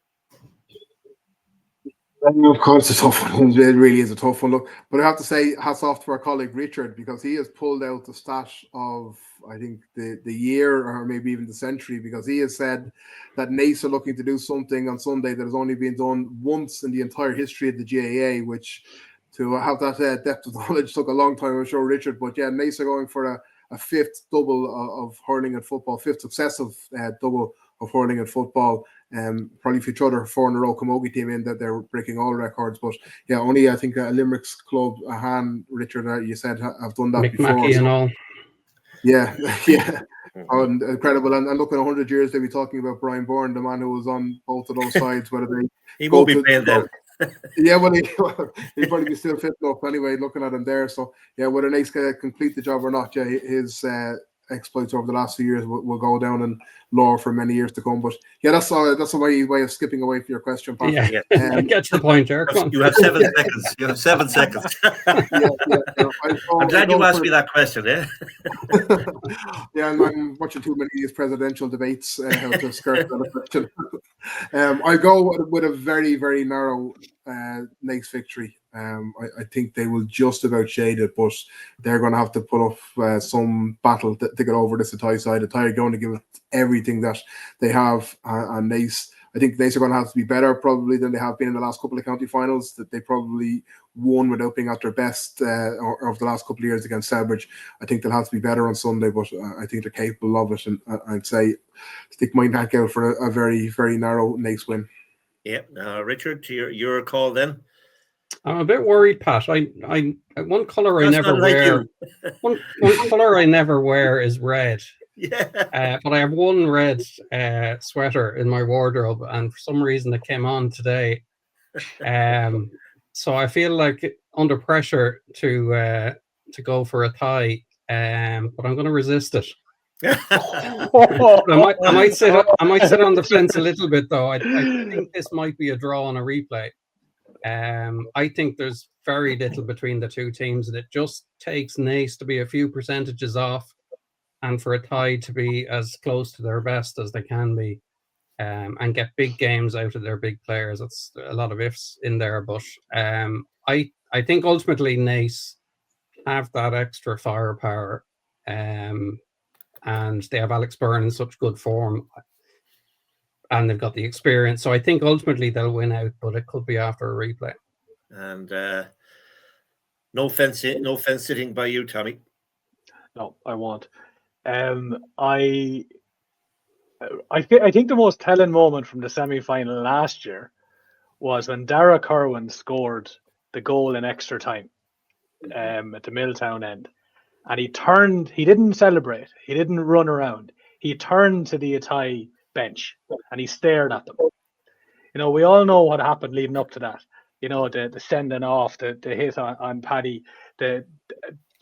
B: Of course, it's a tough one. It really is a tough one. Look, but I have to say, hats off to our colleague Richard, because he has pulled out the stat of, I think, the year or maybe even the century, because he has said that Naas are looking to do something on Sunday that has only been done once in the entire history of the GAA, which to have that depth of knowledge took a long time, I'm sure, Richard. But yeah, Naas are going for a fifth double of hurling and football, fifth successive double of hurling and football. Probably if you throw their 4 in a row Camogie team in, that they're breaking all records. But yeah, only I think Limerick's club, Richard, you said have done that before.
C: And all.
B: Yeah, yeah. And incredible. And look, in 100 years, they'll be talking about Brian Bourne, the man who was on both of those sides. Whether
A: he won't be playing then.
B: Yeah, well, he'll probably be still fit enough anyway, looking at him there. So yeah, whether Naas can complete the job or not, yeah, his exploits over the last few years will go down in lore for many years to come. But yeah, that's a way of skipping away from your question, Pat.
C: Yeah, I get the point, Eric.
A: You have 7 seconds. You have 7 seconds. I'm glad you asked me that question.
B: Yeah, I'm watching too many of these presidential debates how to skirt that question. I go with a very, very narrow Naas victory. I think they will just about shade it, but they're going to have to put up some battle to get over this Athy side. Athy are going to give it everything that they have, and Naas, I think Naas are going to have to be better probably than they have been in the last couple of county finals, that they probably won without being at their best over the last couple of years against Selbridge. I think they'll have to be better on Sunday, but I think they're capable of it, and I'd say stick my neck out for a very, very narrow Naas win.
A: Yeah, Richard, to your call then.
C: I'm a bit worried, Pat. I one color I never wear. One color I never wear is red.
A: Yeah.
C: But I have one red sweater in my wardrobe, and for some reason it came on today. So I feel like under pressure to go for a tie, but I'm going to resist it. I might sit on the fence a little bit, though. I think this might be a draw on a replay. I think there's very little between the two teams, and it just takes Naas to be a few percentages off, and for a tie to be as close to their best as they can be, and get big games out of their big players. It's a lot of ifs in there, but I think ultimately Naas have that extra firepower, and they have Alex Byrne in such good form, and they've got the experience. So I think ultimately they'll win out, but it could be after a replay.
A: And no fence sitting by you, Tommy.
D: No, I won't. I think the most telling moment from the semi-final last year was when Dara Kerwin scored the goal in extra time at the Milltown end, and he turned. He didn't celebrate. He didn't run around. He turned to the Athy bench and he stared at them. You know, we all know what happened leading up to that. You know, the sending off, the hit on Paddy, the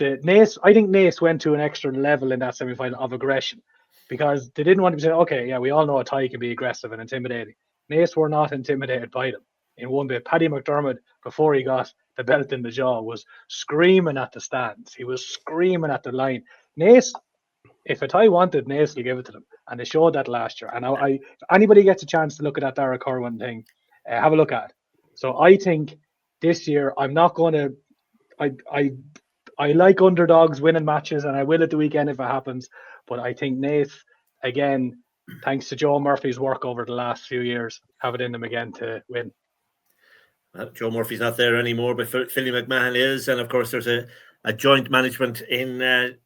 D: Naas. I think Naas went to an extra level in that semi-final of aggression, because they didn't want to be saying, okay, yeah, we all know Athy can be aggressive and intimidating. Naas were not intimidated by them in one bit. Paddy McDermott, before he got the belt in the jaw, was screaming at the stands. He was screaming at the line. Naas, if Athy wanted, Naas will give it to them, and they showed that last year. And if anybody gets a chance to look at that Dara Kerwin thing, have a look at it. So I think this year I'm not going to. I like underdogs winning matches, and I will at the weekend if it happens. But I think Naas, again, thanks to Joe Murphy's work over the last few years, have it in them again to win.
A: Well, Joe Murphy's not there anymore, but Philly McMahon is, and of course there's a joint management in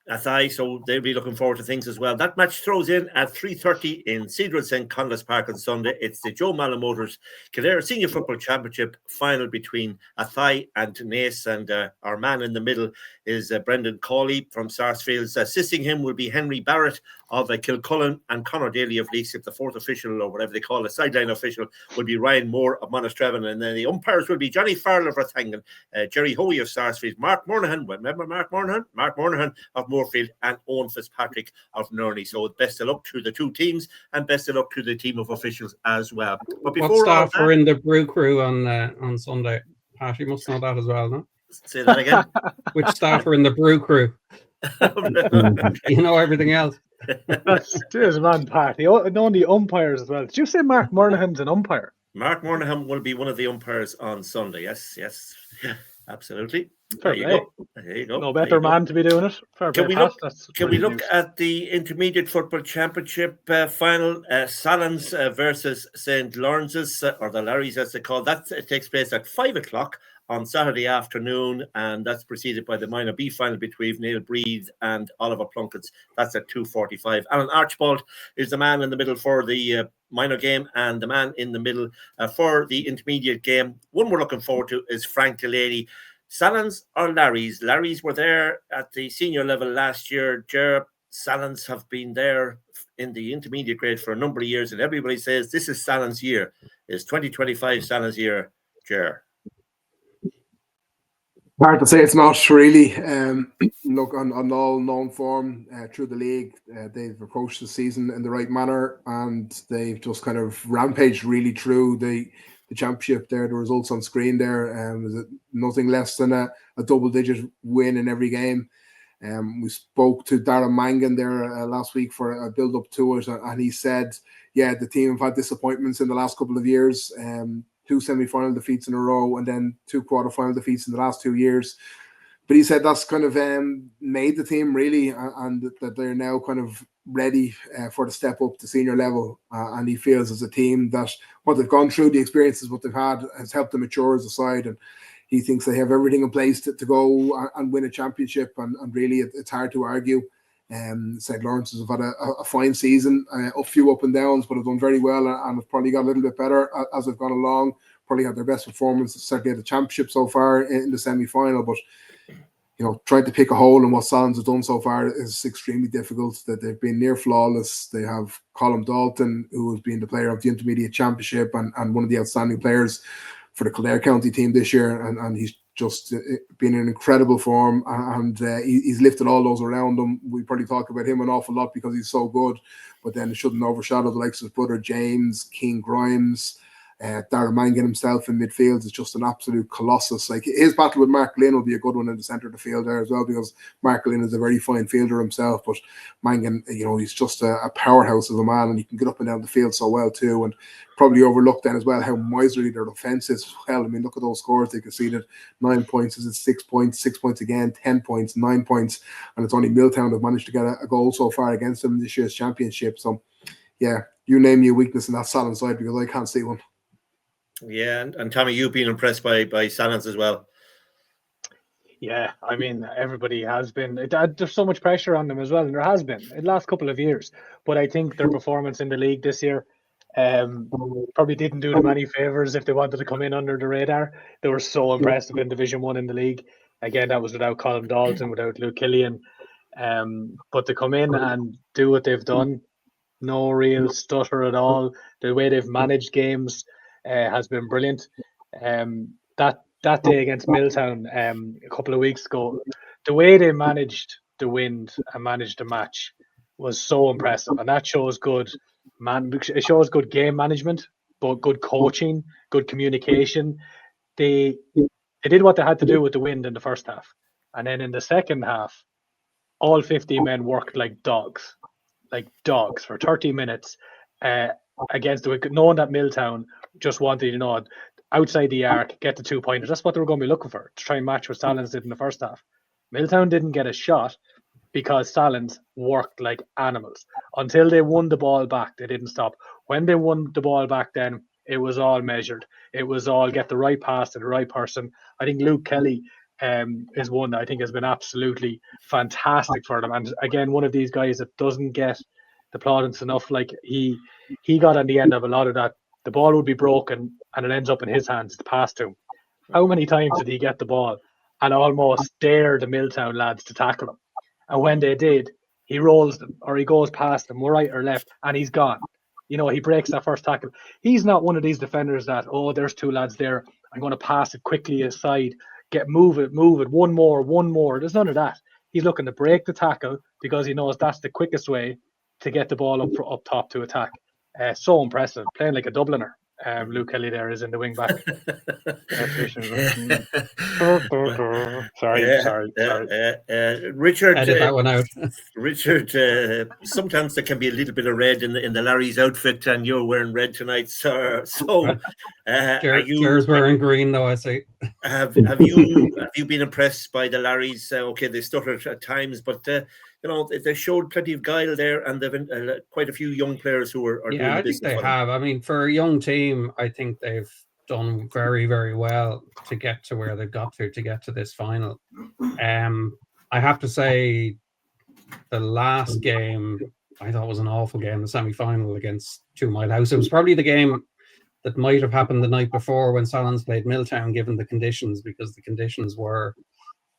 A: Athy, so they'll be looking forward to things as well. That match throws in at 3:30 in Cedar St. Conleth Park on Sunday. It's the Joe Malin Motors Kildare Senior Football Championship final between Athy and Naas, and our man in the middle is Brendan Cawley from Sarsfields. Assisting him will be Henry Barrett of Kilcullen and Conor Daly of Leask. The fourth official, or whatever they call it, sideline official, will be Ryan Moore of Monasterevin, and then the umpires will be Johnny Farrell of Rathangan, Jerry Hoey of Sarsfields, Mark Moynihan, remember Mark Moynihan? Mark Moynihan of Moorfield, and Owen Fitzpatrick of Nerney. So best of luck to the two teams, and best of luck to the team of officials as well. But before
C: what staff are in the brew crew on Sunday? Pat, you must know that as well, no?
A: Say that again.
C: Which staff are in the brew crew? You know everything else.
D: Cheers, man, Pat. Knowing the umpires as well. Did you say Mark Moynihan's an umpire?
A: Mark Moynihan will be one of the umpires on Sunday. Yes, absolutely.
D: There you go. No better man to be doing it.
A: Can we look at the Intermediate Football Championship final? Salons versus St. Lawrence's, or the Larries as they call that. It takes place at 5 o'clock on Saturday afternoon, and that's preceded by the Minor B final between Neil Breed and Oliver Plunkett's. That's at 2:45. Alan Archibald is the man in the middle for the minor game, and the man in the middle for the intermediate game. One we're looking forward to is Frank Delaney. Salons or Larries? Larries were there at the senior level last year. Ger, Salons have been there in the intermediate grade for a number of years, and everybody says this is Salons' year. Is 2025 Salons' year, Ger?
B: Hard to say it's not really. Look, on all known form through the league, they've approached the season in the right manner, and they've just kind of rampaged really through the championship there. The results on screen there was nothing less than a double-digit win in every game. We spoke to Darren Mangan there last week for a build-up to it, and he said, the team have had disappointments in the last couple of years. 2 semi-final defeats in a row, and then 2 quarter-final defeats in the last 2 years. But he said that's kind of made the team really, and that they're now kind of ready for the step up to senior level. And he feels as a team that what they've gone through, the experiences what they've had, has helped them mature as a side. And he thinks they have everything in place to go and win a championship. And really, it's hard to argue. St. Lawrence's have had a fine season, a few up and downs, but have done very well and have probably got a little bit better as they've gone along. Probably had their best performance, certainly at the championship so far in the semi-final. But trying to pick a hole in what Salons have done so far is extremely difficult. That they've been near flawless. They have Colm Dalton, who has been the player of the intermediate championship and one of the outstanding players for the Kildare County team this year, and he's just been in incredible form, and he's lifted all those around him. We probably talk about him an awful lot because he's so good, but then it shouldn't overshadow the likes of his brother James, King Grimes, Darren Mangan himself in midfield is just an absolute colossus. Like, his battle with Mark Lynn will be a good one in the centre of the field there as well, because Mark Lynn is a very fine fielder himself, but Mangan, he's just a powerhouse of a man, and he can get up and down the field so well too. And probably overlooked then as well how miserly their defence is. Well, I mean, look at those scores they conceded: 9 points, is it 6 points, 6 points again, 10 points, 9 points, and it's only Milltown that managed to get a goal so far against them in this year's championship. So you name me a weakness in that Salon side, because I can't see one.
A: Yeah, and Tommy, you've been impressed by Salons as well.
D: Yeah, I mean, everybody has been. There's so much pressure on them as well, and there has been in the last couple of years. But I think their performance in the league this year probably didn't do them any favours if they wanted to come in under the radar. They were so impressive in Division 1 in the league. Again, that was without Colm Dalton, without Luke Killian. But to come in and do what they've done, no real stutter at all. The way they've managed games has been brilliant. That day against Milltown a couple of weeks ago, the way they managed the wind and managed the match was so impressive, and that shows good game management, but good coaching, good communication. They did what they had to do with the wind in the first half, and then in the second half, all 50 men worked like dogs for 30 minutes against the wind, knowing that Milltown just wanted, outside the arc, get the 2 pointers. That's what they were going to be looking for, to try and match what Salons did in the first half. Milltown didn't get a shot, because Salins worked like animals. Until they won the ball back, they didn't stop. When they won the ball back, then it was all measured. It was all get the right pass to the right person. I think Luke Kelly is one that I think has been absolutely fantastic for them. And again, one of these guys that doesn't get the plaudits enough. Like he got on the end of a lot of that. The ball would be broken and it ends up in his hands to pass to him. How many times did he get the ball and almost dare the Milltown lads to tackle him? And when they did, he rolls them or he goes past them, right or left, and he's gone. You know, he breaks that first tackle. He's not one of these defenders that, oh, there's two lads there, I'm going to pass it quickly aside, move it, one more. There's none of that. He's looking to break the tackle because he knows that's the quickest way to get the ball up top to attack. So impressive, playing like a Dubliner. Luke Kelly there is in the wing back. Sorry.
A: Richard,
C: edit that one out.
A: Richard, sometimes there can be a little bit of red in the Larry's outfit, and you're wearing red tonight, sir. So,
C: Ger's wearing green, though. I say.
A: Have you been impressed by the Larrys? Okay, they stuttered at times, but you know, they showed plenty of guile there, and they've quite a few young players who are doing
C: I think they have. I mean, for a young team, I think they've done very, very well to get to where they've got to get to this final. I have to say, the last game I thought was an awful game, the semi-final against 2 Mile House. It was probably the game that might have happened the night before when Salins played Milltown, given the conditions, because the conditions were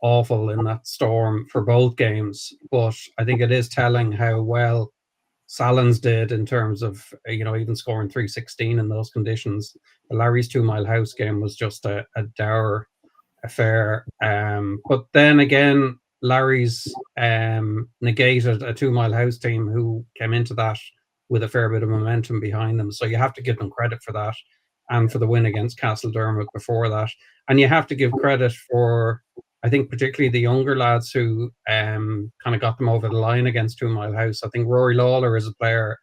C: awful in that storm for both games. But I think it is telling how well Salins did in terms of, you know, even scoring 316 in those conditions. The Larry's 2 Mile House game was just a dour affair. But then again, Larry's negated a 2 Mile House team who came into that with a fair bit of momentum behind them. So you have to give them credit for that, and for the win against Castledermot before that. And you have to give credit for, I think, particularly the younger lads who kind of got them over the line against 2 Mile House. I think Rory Lawler is a player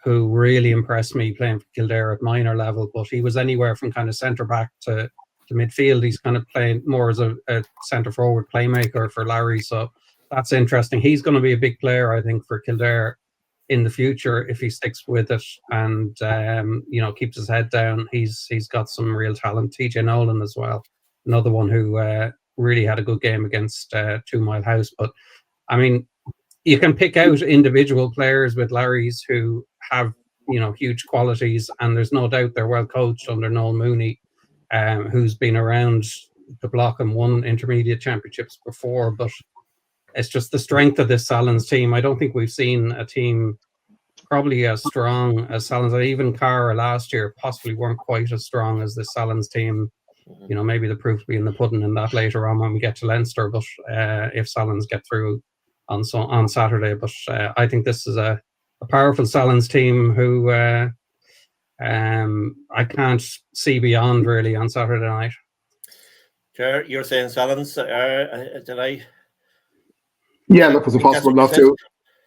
C: who really impressed me playing for Kildare at minor level, but he was anywhere from kind of centre back to midfield. He's kind of playing more as a centre forward playmaker for Larry. So that's interesting. He's going to be a big player, I think, for Kildare in the future if he sticks with it and you know, keeps his head down. He's got some real talent. TJ Nolan as well, another one who really had a good game against 2 Mile House. But I mean, you can pick out individual players with Larry's who have, you know, huge qualities, and there's no doubt they're well coached under Noel Mooney, who's been around the block and won intermediate championships before. But it's just the strength of this Salins team. I don't think we've seen a team probably as strong as Salins. Even Cara last year possibly weren't quite as strong as this Salins team. You know, maybe the proof will be in the pudding in that later on when we get to Leinster. But if Salins get through on Saturday, but I think this is a powerful Salins team who I can't see beyond really on Saturday night.
A: Ger, you're saying Salins? Did I?
B: Yeah, look, it's impossible not to.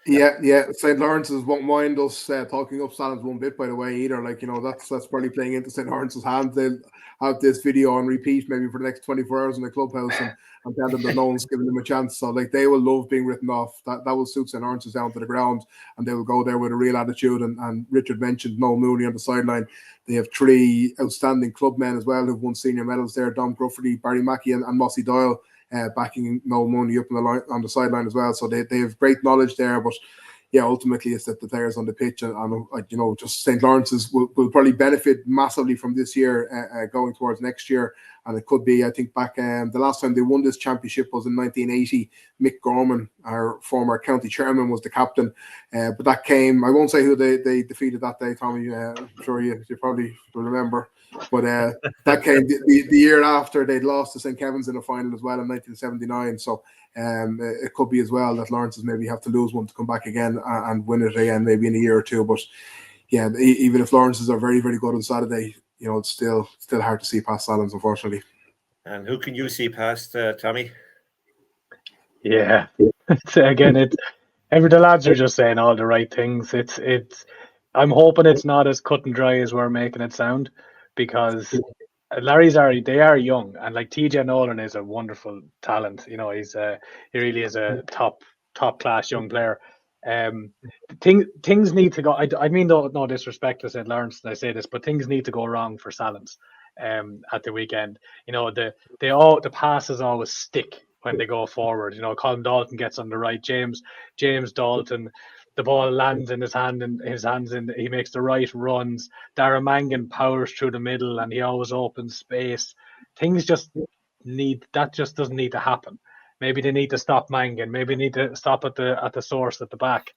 B: Yeah. St. Lawrence's won't mind us talking up Salins one bit, by the way, either. Like, you know, that's probably playing into St. Lawrence's hands. They'll have this video on repeat maybe for the next 24 hours in the clubhouse and tell them that no one's giving them a chance. So, like, they will love being written off. That will suit St. Lawrence's down to the ground, and they will go there with a real attitude. And Richard mentioned Noel Mooney on the sideline. They have 3 outstanding clubmen as well who've won senior medals there: Dom Grufferty, Barry Mackey, and Mossy Doyle. Backing Noel Mooney up on the sideline as well, so they have great knowledge there. But yeah, ultimately it's that the players on the pitch, and you know, just St. Lawrence's will probably benefit massively from this year going towards next year. And it could be, I think, back the last time they won this championship was in 1980. Mick Gorman, our former county chairman, was the captain. But that came, I won't say who they defeated that day, Tommy. I'm sure you probably will remember. But that came the year after they'd lost to St. Kevin's in the final as well in 1979. So it could be as well that Lawrence's maybe have to lose one to come back again and win it again, maybe in a year or two. But yeah, even if Lawrence's are very, very good on Saturday, you know, it's still hard to see past Salins, unfortunately. And
A: who can you see past, Tommy?
D: Yeah, again, the lads are just saying all the right things. I'm hoping it's not as cut and dry as we're making it sound, because Larry's they are young, and like TJ Nolan is a wonderful talent. You know, he really is a top top class young player. Things need to go. I mean, no disrespect to St. Lawrence, and I say this, but things need to go wrong for Salons at the weekend. You know, the passes always stick when they go forward. You know, Colin Dalton gets on the right, James Dalton, the ball lands in his hands, and he makes the right runs. Darragh Mangan powers through the middle, and he always opens space. Things just doesn't need to happen. Maybe they need to stop Mangan. Maybe they need to stop at the source at the back.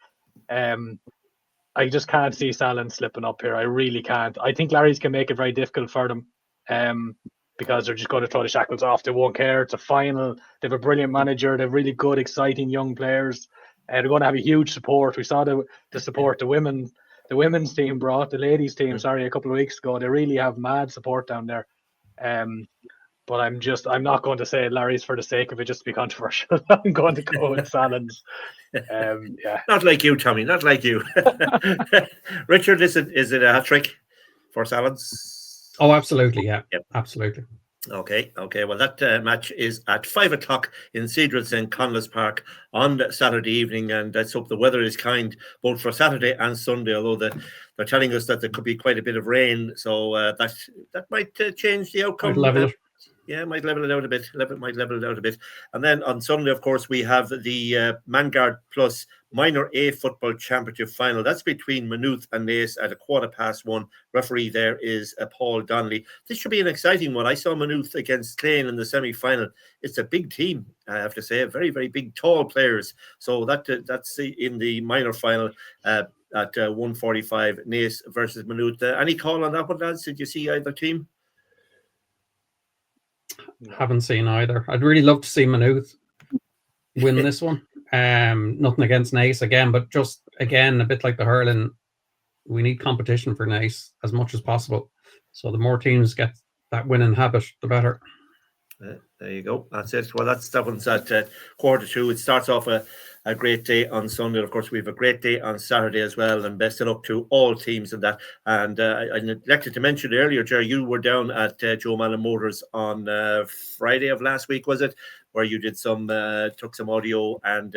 D: I just can't see Salon slipping up here. I really can't. I think Larry's can make it very difficult for them because they're just going to throw the shackles off. They won't care. It's a final. They have a brilliant manager. They have really good, exciting young players. They're going to have a huge support. We saw the support the women's team brought, the ladies team, a couple of weeks ago. They really have mad support down there. But I'm not going to say Larry's for the sake of it, just to be controversial. I'm going to go with Salons. Yeah.
A: Not like you, Tommy. Not like you. Richard, is it a hat trick for Salons?
C: Oh, absolutely. Yeah.
A: Yep.
C: Absolutely.
A: Okay. Well, that match is at 5:00 in Cedars in Conleth Park on Saturday evening, and let's hope the weather is kind both for Saturday and Sunday. Although they're telling us that there could be quite a bit of rain, so that might change the outcome. Yeah, might level it out a bit. Might level it out a bit. And then on Sunday, of course, we have the Vanguard Plus Minor A Football Championship Final. That's between Maynooth and Naas at 1:15. Referee there is Paul Donnelly. This should be an exciting one. I saw Maynooth against Tailteann in the semi-final. It's a big team, I have to say. Very, very big, tall players. So that's in the minor final at 1:45, Naas versus Maynooth. Any call on that one, lads? Did you see either team?
C: Haven't seen either. I'd really love to see Maynooth win this one. Nothing against Naas again, but just again a bit like the hurling, we need competition for Naas as much as possible. So the more teams get that winning habit, the better.
A: There you go. That's it. Well, that one's at 1:45. It starts off a great day on Sunday. Of course, we have a great day on Saturday as well, and best of luck to all teams in that. And I neglected to mention earlier, Ger, you were down at Joe Malin Motors on Friday of last week, was it? Where you did took some audio and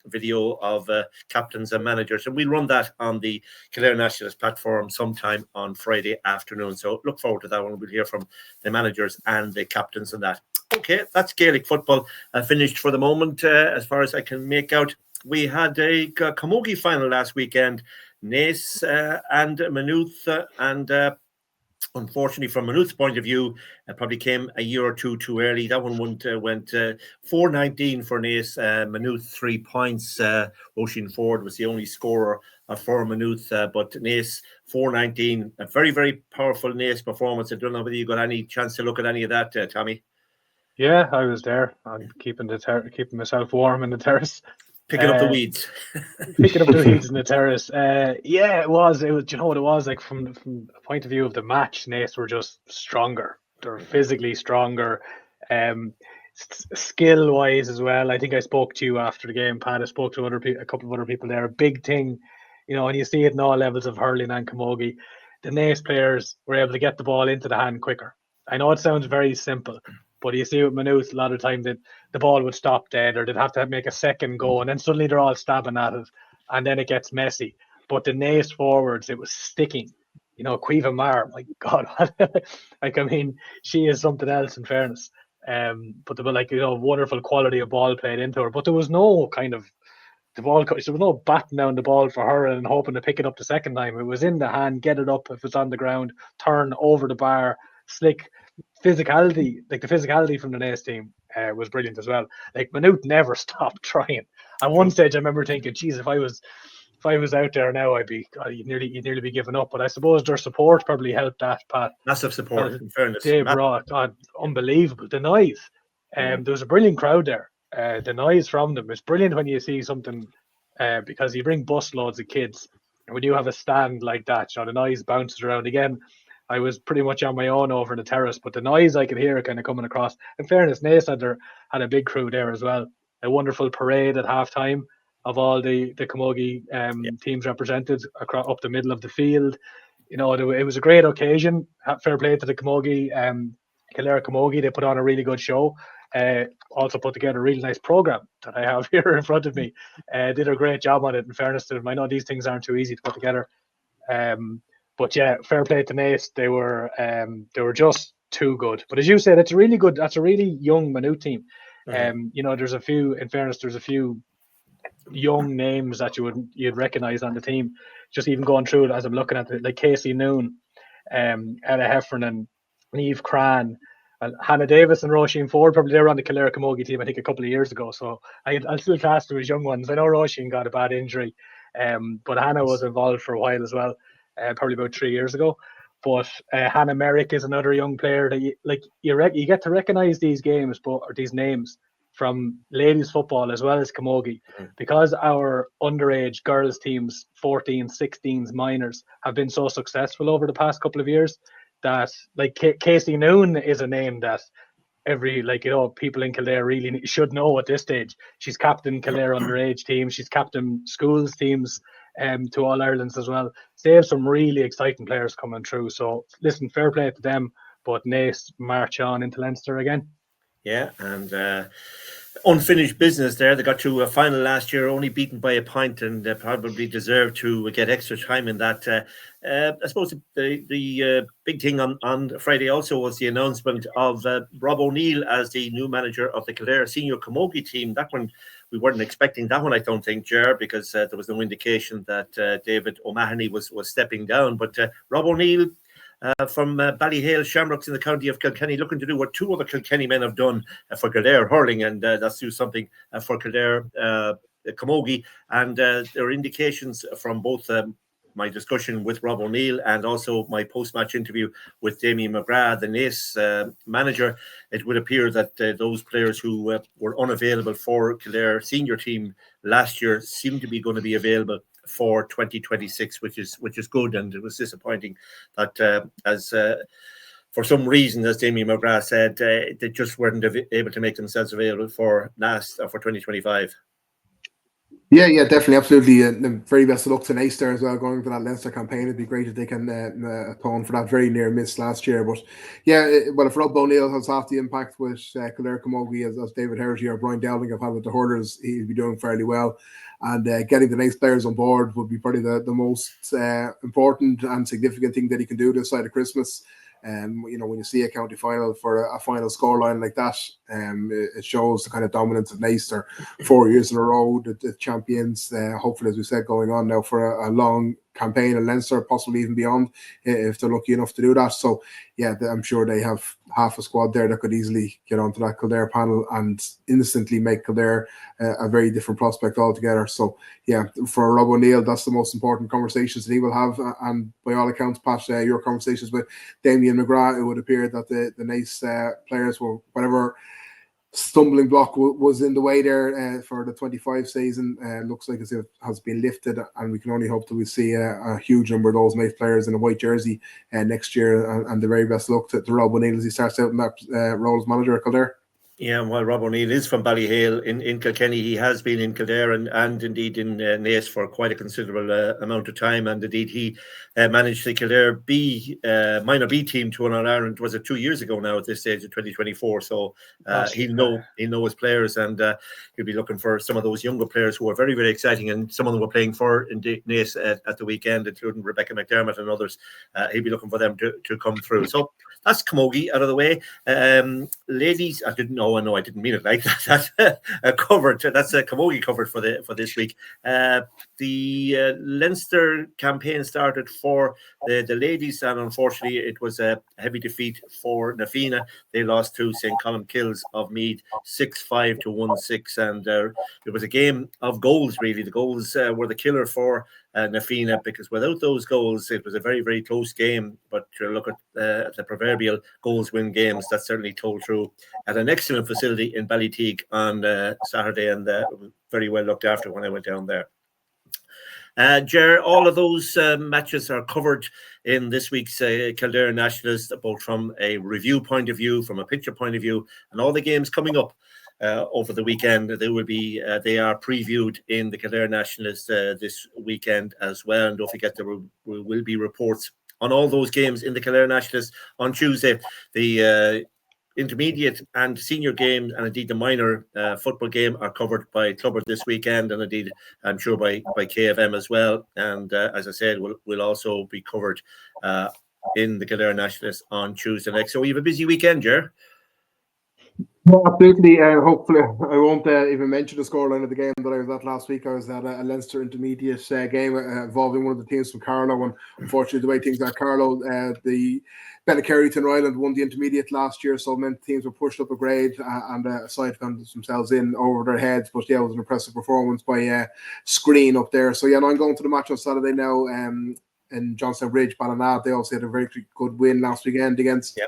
A: video of captains and managers, and we'll run that on the Kildare Nationalist platform sometime on Friday afternoon. So look forward to that one. We'll hear from the managers and the captains and that. Okay, that's Gaelic football finished for the moment. As far as I can make out, we had a Camogie final last weekend. Naas and Maynooth, and unfortunately, from Maynooth's point of view, it probably came a year or two too early. That one went 4-19 for Naas. Maynooth 3 points. Oisin Ford was the only scorer for Maynooth, but Naas 4-19. A very, very powerful Naas performance. I don't know whether you got any chance to look at any of that, Tommy.
D: Yeah, I was there. I'm keeping myself warm in the terrace.
A: Picking up the weeds.
D: Picking up the weeds in the terrace. Yeah, it was. You know what it was like from the point of view of the match. Naas were just stronger. They're physically stronger, skill wise as well. I think I spoke to you after the game, Pat. I spoke to a couple of other people there. A big thing, you know, and you see it in all levels of hurling and camogie. The Naas players were able to get the ball into the hand quicker. I know it sounds very simple, but you see with Maynooth, a lot of time that the ball would stop dead, or they'd have to make a second go, and then suddenly they're all stabbing at it, and then it gets messy. But the Naas forwards, it was sticking. You know, Cueva Mar, my God, like, I mean, she is something else in fairness. But there were wonderful quality of ball played into her. But there was no kind of there was no batting down the ball for her and hoping to pick it up the second time. It was in the hand, get it up if it's on the ground, turn over the bar, slick. Physicality, like the physicality from the Naas team was brilliant as well. Like Maynooth never stopped trying. At one stage I remember thinking, geez, if I was out there now, you'd nearly be giving up. But I suppose their support probably helped that, Pat.
A: Massive support, in fairness.
D: They brought, God, unbelievable. The noise. There was a brilliant crowd there. The noise from them. It's brilliant when you see something because you bring busloads of kids. And when you have a stand like that, the noise bounces around again. I was pretty much on my own over in the terrace, but the noise I could hear kind of coming across. In fairness, Naas had a big crew there as well. A wonderful parade at halftime of all the Camogie teams represented up the middle of the field. You know, it was a great occasion. Fair play to the Camogie, Kildare Camogie. They put on a really good show. also put together a really nice program that I have here in front of me. Did a great job on it, in fairness to them. I know these things aren't too easy to put together. But yeah, fair play to Naas. They were just too good. But as you said, that's a really young, minute team. There's a few young names that you'd recognise on the team. Just even going through it as I'm looking at it, like Casey Noon, Ella Heffernan, Niamh Cran, Hannah Davis and Roisin Ford. Probably they were on the Kildare Camogie team, I think, a couple of years ago. So I'll still class them as young ones. I know Roisin got a bad injury, but Hannah was involved for a while as well, probably about 3 years ago. But Hannah Merrick is another young player that you get to recognise these names from ladies football as well as Camogie, because our underage girls teams, 14s, 16s, minors, have been so successful over the past couple of years that like Casey Noon is a name that people in Kildare really should know at this stage. She's captain Kildare underage teams, she's captain schools teams to All Irelands as well. So they have some really exciting players coming through. So listen, fair play to them, but Naas march on into Leinster again.
A: Yeah, and unfinished business there. They got to a final last year, only beaten by a point, and probably deserved to get extra time in that. I suppose the big thing on Friday also was the announcement of Rob O'Neill as the new manager of the Kildare senior Camogie team. That one, we weren't expecting that one, I don't think, Ger, because there was no indication that David O'Mahony was stepping down. But Rob O'Neill, from Ballyhale Shamrocks in the county of Kilkenny, looking to do what two other Kilkenny men have done for Kildare hurling, and that's do something for Kildare Camogie. And there are indications from both my discussion with Rob O'Neill and also my post-match interview with Damien McGrath, the Naas manager. It would appear that those players who were unavailable for Kildare senior team last year seem to be going to be available for 2026, which is good. And it was disappointing that for some reason, as Damien McGrath said, they just weren't able to make themselves available for Naas for 2025.
B: Yeah, definitely, absolutely. And very best of luck to Naas there as well, going for that Leinster campaign. It'd be great if they can atone for that very near miss last year. But yeah, if Rob O'Neill has half the impact with Kildare Camogie as David Herity or Brian Dowling have had with the hurlers, he'd be doing fairly well. And getting the Naas players on board would be probably the most important and significant thing that he can do this side of Christmas. When you see a county final for a final scoreline like that, it shows the kind of dominance of Naas. They're 4 years in a row the champions. Hopefully, as we said, going on now for a long campaign in Leinster, possibly even beyond, if they're lucky enough to do that. So yeah, I'm sure they have half a squad there that could easily get onto that Kildare panel and instantly make Kildare a very different prospect altogether. So yeah, for Rob O'Neill, that's the most important conversations that he will have. And by all accounts, Pat, your conversations with Damien McGrath, it would appear that the Naas players were, whatever stumbling block was in the way there for the 25 season, looks like as if it has been lifted, and we can only hope that we see a huge number of those Naas players in a white jersey next year, and the very best luck to Rob O'Neill as he starts out in that role as manager at Kildare.
A: Yeah, while Rob O'Neill is from Ballyhale in Kilkenny, he has been in Kildare and indeed in Naas for quite a considerable amount of time. And indeed, he managed the Kildare minor B team to an All-Ireland, was it 2 years ago now at this stage of 2024. So he'll know his players, and he'll be looking for some of those younger players who are very, very exciting. And some of them were playing for Naas at the weekend, including Rebecca McDermott and others. He'll be looking for them to come through. So that's Camogie out of the way. Ladies, I didn't mean it like that. Covered. That's a Camogie covered for this week. The Leinster campaign started for the ladies, and unfortunately, it was a heavy defeat for Na Fianna. They lost to St. Columkills of Meath 6-5 to 1-6, and it was a game of goals. Really, the goals were the killer for Na Fianna, because without those goals, it was a very, very close game. But to look at the proverbial goals win games, that certainly told true at an excellent facility in Ballyteague on Saturday, and very well looked after when I went down there. Ger, all of those matches are covered in this week's Kildare Nationalist, both from a review point of view, from a picture point of view, and all the games coming up over the weekend. They are previewed in the Kildare Nationalist this weekend as well. And don't forget, there will be reports on all those games in the Kildare Nationalist on Tuesday. The intermediate and senior games, and indeed the minor football game, are covered by Clubber this weekend, and indeed I'm sure by KFM as well. And as I said, will also be covered in the Kildare Nationalist on Tuesday next. So we have a busy weekend, Ger.
B: Yeah, absolutely. Hopefully, I won't even mention the scoreline of the game that I was at last week. I was at a Leinster intermediate game involving one of the teams from Carlow, and unfortunately, the way things are, Carlow, the Bennekerry to Ireland won the intermediate last year, so many teams were pushed up a grade and aside found themselves in over their heads. But yeah, it was an impressive performance by Screen up there. So yeah, now I'm going to the match on Saturday now. In Johnstown Bridge, Ballina, they also had a very good win last weekend against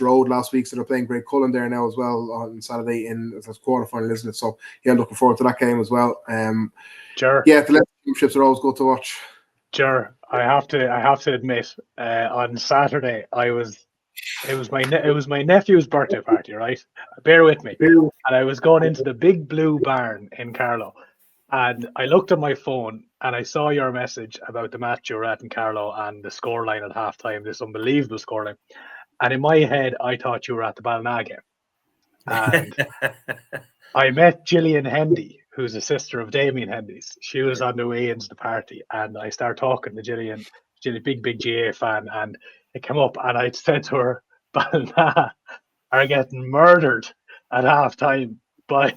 B: Road last week. So they're playing Great Cullen there now as well on Saturday in the quarterfinal, isn't it? So yeah, looking forward to that game as well.
D: Sure.
B: Yeah, the championships are always good to watch.
D: Sure. I have to admit, on Saturday it was my nephew's birthday party, right? Bear with me. And I was going into the Big Blue Barn in Carlow. And I looked at my phone and I saw your message about the match you were at in Carlow and the scoreline at halftime, this unbelievable scoreline. And in my head, I thought you were at the Ballina game. And I met Gillian Hendy, who's a sister of Damien Hendy's. She was on the way into the party. And I started talking to Gillian, big GA fan. And it came up and I said to her, Ballina are getting murdered at halftime by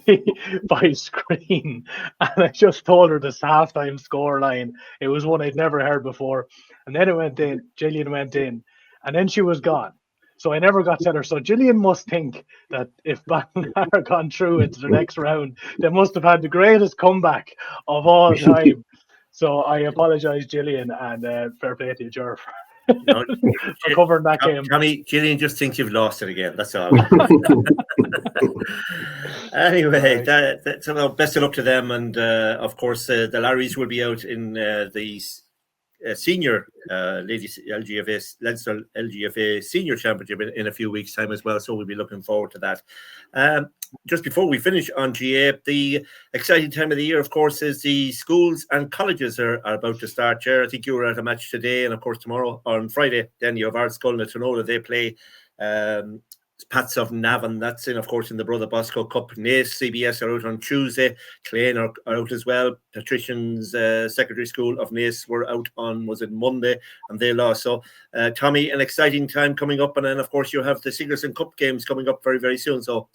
D: Screen, and I just told her this halftime score line. It was one I'd never heard before, and then it went in. Gillian went in, and then she was gone. So I never got to tell her. So Gillian must think that if Ballina are gone through into the next round, they must have had the greatest comeback of all time. So I apologise, Gillian, and fair play to you, Ger, for covering that game.
A: Tommy, Gillian just thinks you've lost it again. That's all. Anyway, so best of luck to them, and of course the Larries will be out in the senior ladies Leinster LGFA senior championship in a few weeks' time as well. So we'll be looking forward to that. Just before we finish on GA, the exciting time of the year, of course, is the schools and colleges are about to start. Ger, I think you were at a match today, and of course tomorrow on Friday. Then you have Ardscoil and Tanola. They play Pats of Navan. That's in, of course, in the Brother Bosco Cup. Naas CBS are out on Tuesday. Clane are out as well. Patrician's Secondary School of Naas were out on, was it Monday, and they lost. So, Tommy, an exciting time coming up, and then of course you have the Sigerson Cup games coming up very, very soon. So,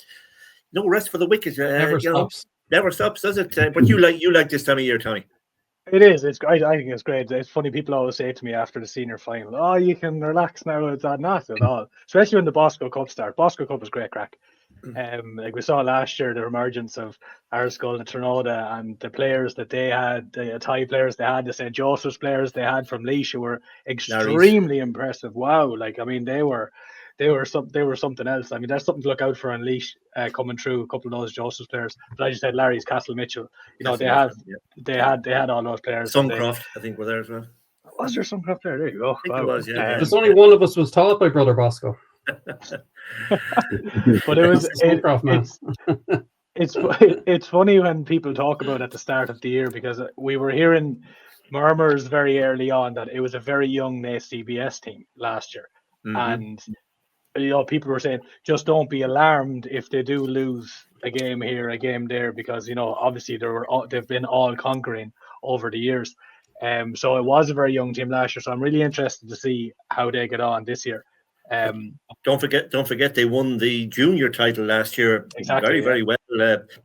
A: no rest for the wicked.
C: Never stops.
A: Never stops, does it? But you like this time of year, Tommy.
D: It is. It's great. I think it's great. It's funny. People always say to me after the senior final, "Oh, you can relax now." It's not at all. Especially when the Bosco Cup starts. Bosco Cup is great crack. Like we saw last year, the emergence of Ardscoil and Tanola, and the players that they had, the Thai players they had, the St. Joseph's players they had from Laois, who were extremely impressive. Wow! Like I mean, they were something else. I mean, there's something to look out for on Laois coming through. A couple of those Joseph's players, but as you said, Larry's, Castle Mitchell. You know, they had all those players.
A: Suncroft, I think, were there as well.
D: Was there Suncroft there? There you go.
A: I think it was, yeah.
C: There's only one of us was taught by Brother Bosco.
D: But it was it's funny when people talk about at the start of the year, because we were hearing murmurs very early on that it was a very young Naas CBS team last year, and you know, people were saying just don't be alarmed if they do lose a game here, a game there, because you know obviously they've been all conquering over the years. So it was a very young team last year. So I'm really interested to see how they get on this year.
A: Don't forget they won the junior title last year. Exactly, very well.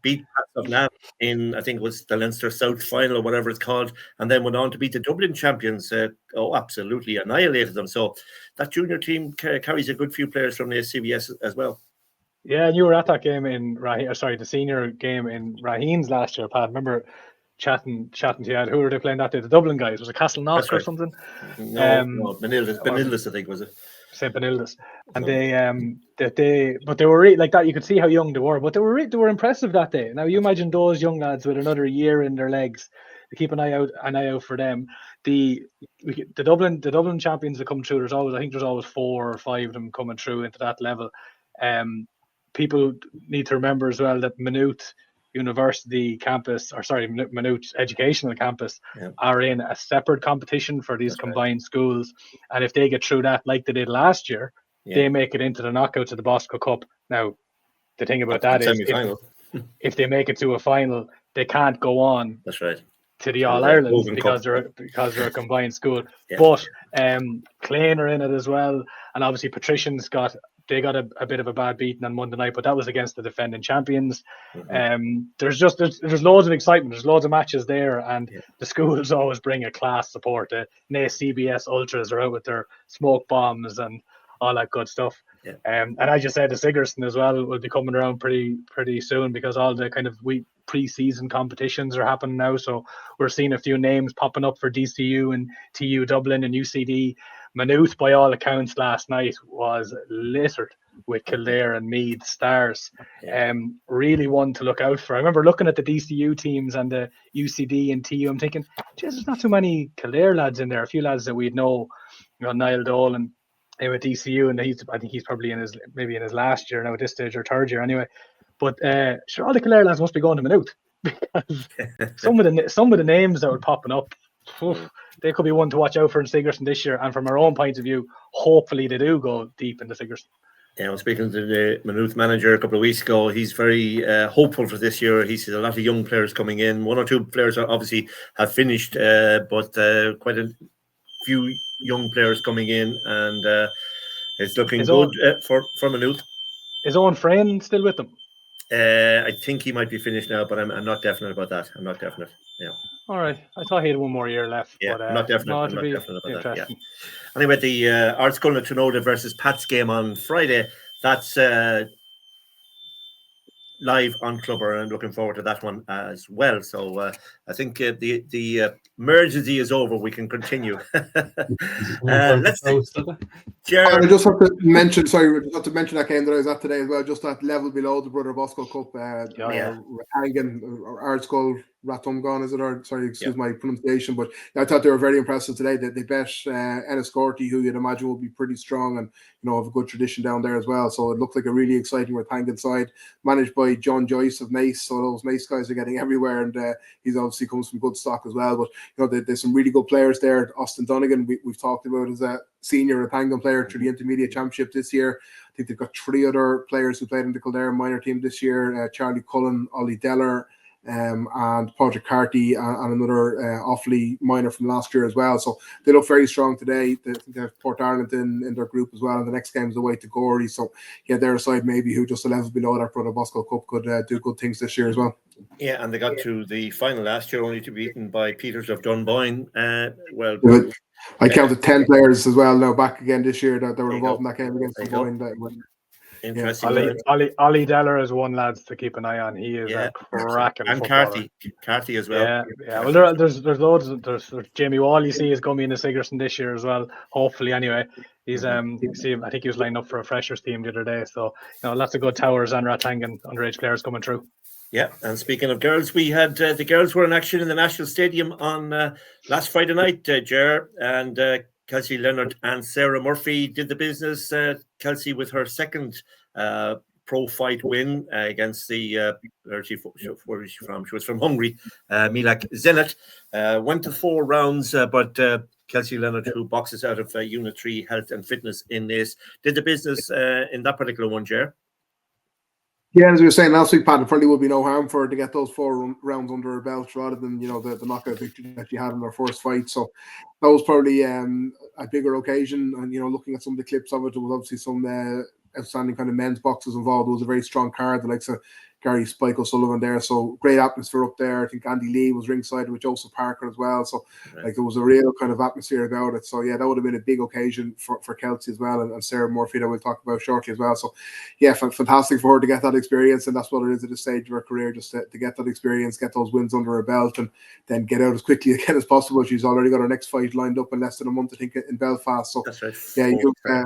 A: Beat Pats of Navan in, I think it was the Leinster South Final or whatever it's called, and then went on to beat the Dublin champions. Absolutely annihilated them. So that junior team carries a good few players from the CBS as well. Yeah,
D: and you were at that game in the senior game in Raheen's last year, Pat. Remember chatting to you. Who were they playing that day? The Dublin guys. Was it Castleknock or something?
A: No, Benildes, I think, was it?
D: St. Benildes, and they were like that. You could see how young they were, but they were impressive that day. Now you imagine those young lads with another year in their legs. To keep an eye out for them. The Dublin champions that come through. There's always 4 or 5 of them coming through into that level. People need to remember as well that Maynooth University campus, Maynooth Educational Campus, are in a separate competition for these combined schools, and if they get through that like they did last year, they make it into the knockouts of the Bosco Cup. Now, the thing about that is if they make it to a final, they can't go on.
A: That's right.
D: To the All Ireland because they're a combined school. Yeah. But Clane are in it as well, and obviously Patricians got a bit of a bad beating on Monday night, but that was against the defending champions. There's loads of excitement. There's loads of matches there, and the schools always bring a class support. The Naas CBS Ultras are out with their smoke bombs and all that good stuff. Yeah. And as you said, the Sigerson as well will be coming around pretty soon because all the kind of pre-season competitions are happening now. So we're seeing a few names popping up for DCU and TU Dublin and UCD. Maynooth, by all accounts, last night was littered with Kildare and Meath stars. Really one to look out for. I remember looking at the DCU teams and the UCD and TU. I'm thinking, geez, there's not too many Kildare lads in there. A few lads that we'd know, Niall Dolan with DCU, and I think he's probably in his last year now at this stage, or third year anyway. But sure, all the Kildare lads must be going to Maynooth because some of the names that were popping up, they could be one to watch out for in Sigerson this year. And from our own point of view, hopefully they do go deep into Sigerson.
A: Yeah, I was speaking to the Maynooth manager a couple of weeks ago. He's very hopeful for this year. He sees a lot of young players coming in. One or two players obviously have finished, but quite a few young players coming in, and it's looking good for Maynooth.
D: Is Owen Frayne still with them?
A: I think he might be finished now, but I'm not definite about that. I'm not definite. Yeah.
D: All right. I thought he had one more year left.
A: Yeah,
D: but,
A: I'm not definite about that. Yeah. Anyway, the Arts Conleth Trinota versus Pat's game on Friday. That's live on Clubber, and looking forward to that one as well. So I think the emergency is over. We can continue. Let's
B: I just have to mention. Sorry, I just have to mention that game that I was at today as well. Just that level below the Brother Bosco Cup. Rathangan or Ardskull Ratumgon, is it? Or sorry, excuse my pronunciation, but I thought they were very impressive today. They bet Enniscorthy, who you'd imagine will be pretty strong and have a good tradition down there as well. So it looked like a really exciting Rathangan side, managed by John Joyce of Naas. So those Naas guys are getting everywhere, and he's obviously comes from good stock as well. But there's some really good players there. Austin Donegan, we've talked about as a senior Rathangan player through the Intermediate Championship this year. I think they've got 3 other players who played in the Kildare minor team this year: Charlie Cullen, Ollie Deller, and Patrick Carty, and another Offaly minor from last year as well. So they look very strong today. They have Port Ireland in their group as well, and the next game is away to Gorey. So they're a side maybe who just a level below that Brother Bosco Cup could do good things this year as well.
A: Yeah, and they got to the final last year only to be beaten by Peters of Dunboyne.
B: I counted 10 players as well now back again this year that were involved in that game against Dunboyne.
A: Interesting.
D: Ollie Deller is one lad to keep an eye on. He is a cracking
A: and Carty as well.
D: Yeah. Well, there's loads. There's Jamie Wall. You see, is going to be in the Sigerson this year as well. Hopefully, anyway. He's you see him. I think he was lining up for a freshers team the other day. So lots of good Towers and Rathangan underage players coming through.
A: Yeah, and speaking of girls, we had the girls were in action in the National Stadium on last Friday night. Ger and Kelsey Leonard and Sarah Murphy did the business. Kelsey with her second pro fight win against the where is she from? She was from Hungary. Milak Zenit went to 4 rounds, but Kelsey Leonard, who boxes out of Unit 3 Health and Fitness in this, did the business in that particular one, Ger.
B: Yeah, as we were saying last week, Pat, it probably would be no harm for her to get those 4 rounds under her belt rather than the knockout victory that she had in her first fight. So that was probably a bigger occasion. And looking at some of the clips of it, there was obviously some outstanding kind of men's boxers involved. It was a very strong card, the likes of Gary Spike O'Sullivan there. So great atmosphere up there. I think Andy Lee was ringside with Joseph Parker as well. So there was a real kind of atmosphere about it. So that would have been a big occasion for Kelsey as well, and Sarah Murphy that we'll talk about shortly as well. So fantastic for her to get that experience, and that's what it is at this stage of her career, just to get that experience, get those wins under her belt, and then get out as quickly again as possible. She's already got her next fight lined up in less than a month, I think, in Belfast. So
A: that's right.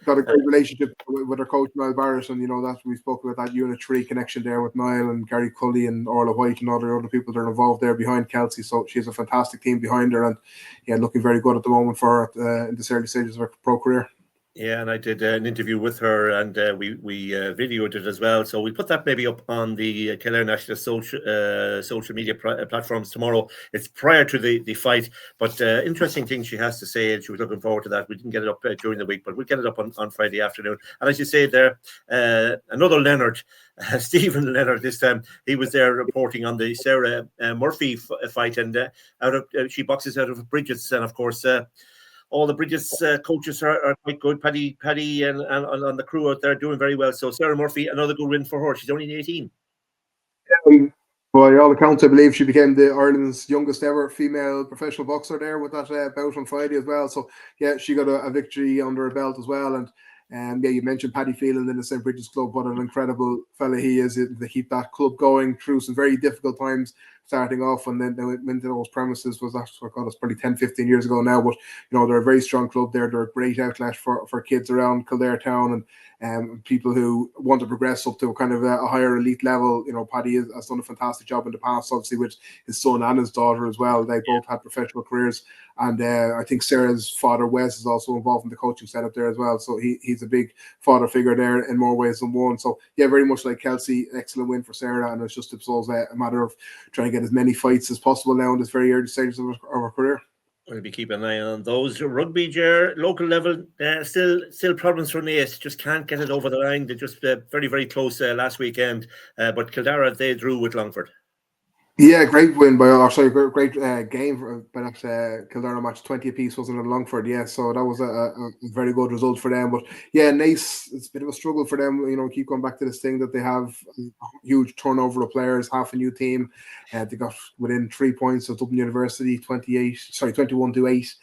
B: Got a great relationship with her coach Niall Barrett, and that we spoke about that Unit 3 connection there with Niall and Gary Cully and Orla White and other people that are involved there behind Kelsey. So she has a fantastic team behind her, and looking very good at the moment for her in this early stages of her pro career.
A: Yeah, and I did an interview with her, and we videoed it as well. So we put that maybe up on the Kildare Nationalist social media platforms tomorrow. It's prior to the fight, but interesting things she has to say, and she was looking forward to that. We didn't get it up during the week, but we'll get it up on Friday afternoon. And as you say there, another Leonard, Stephen Leonard this time, he was there reporting on the Sarah Murphy fight, and she boxes out of Bridget's, and of course all the Bridget's coaches are quite good. Paddy and on the crew out there doing very well. So Sarah Murphy, another good win for her. She's only 18.
B: By all accounts, I believe she became the Ireland's youngest ever female professional boxer there with that bout on Friday as well. So yeah, she got a victory under her belt as well. And yeah, you mentioned Paddy Phelan in the St. Bridget's Club. What an incredible fella he is to keep that club going through some very difficult times starting off. And then they went into those premises, was that, God, it's probably 10, 15 years ago now. But, you know, they're a very strong club there. They're a great outlet for kids around Kildare town and people who want to progress up to kind of a higher elite level. You know, Paddy has done a fantastic job in the past, obviously, with his son and his daughter as well. They both had professional careers. And I think Sarah's father, Wes, is also involved in the coaching setup there as well. So he's a big father figure there in more ways than one. So, yeah, very much like Kelsey, excellent win for Sarah. And it's just a matter of trying to get as many fights as possible now in this very early stages of her career.
A: We'll be keeping an eye on those. Rugby, Ger, local level, still problems for Naas. Just can't get it over the line. They're just very, very close last weekend. But Kildare, they drew with Longford.
B: Yeah, great win great game by that Kildare match, 20 apiece, wasn't it, Longford? Yeah, so that was a very good result for them. But yeah, Naas, it's a bit of a struggle for them. You know, keep going back to this thing that they have a huge turnover of players, half a new team. They got within 3 points of Dublin University, 21-8.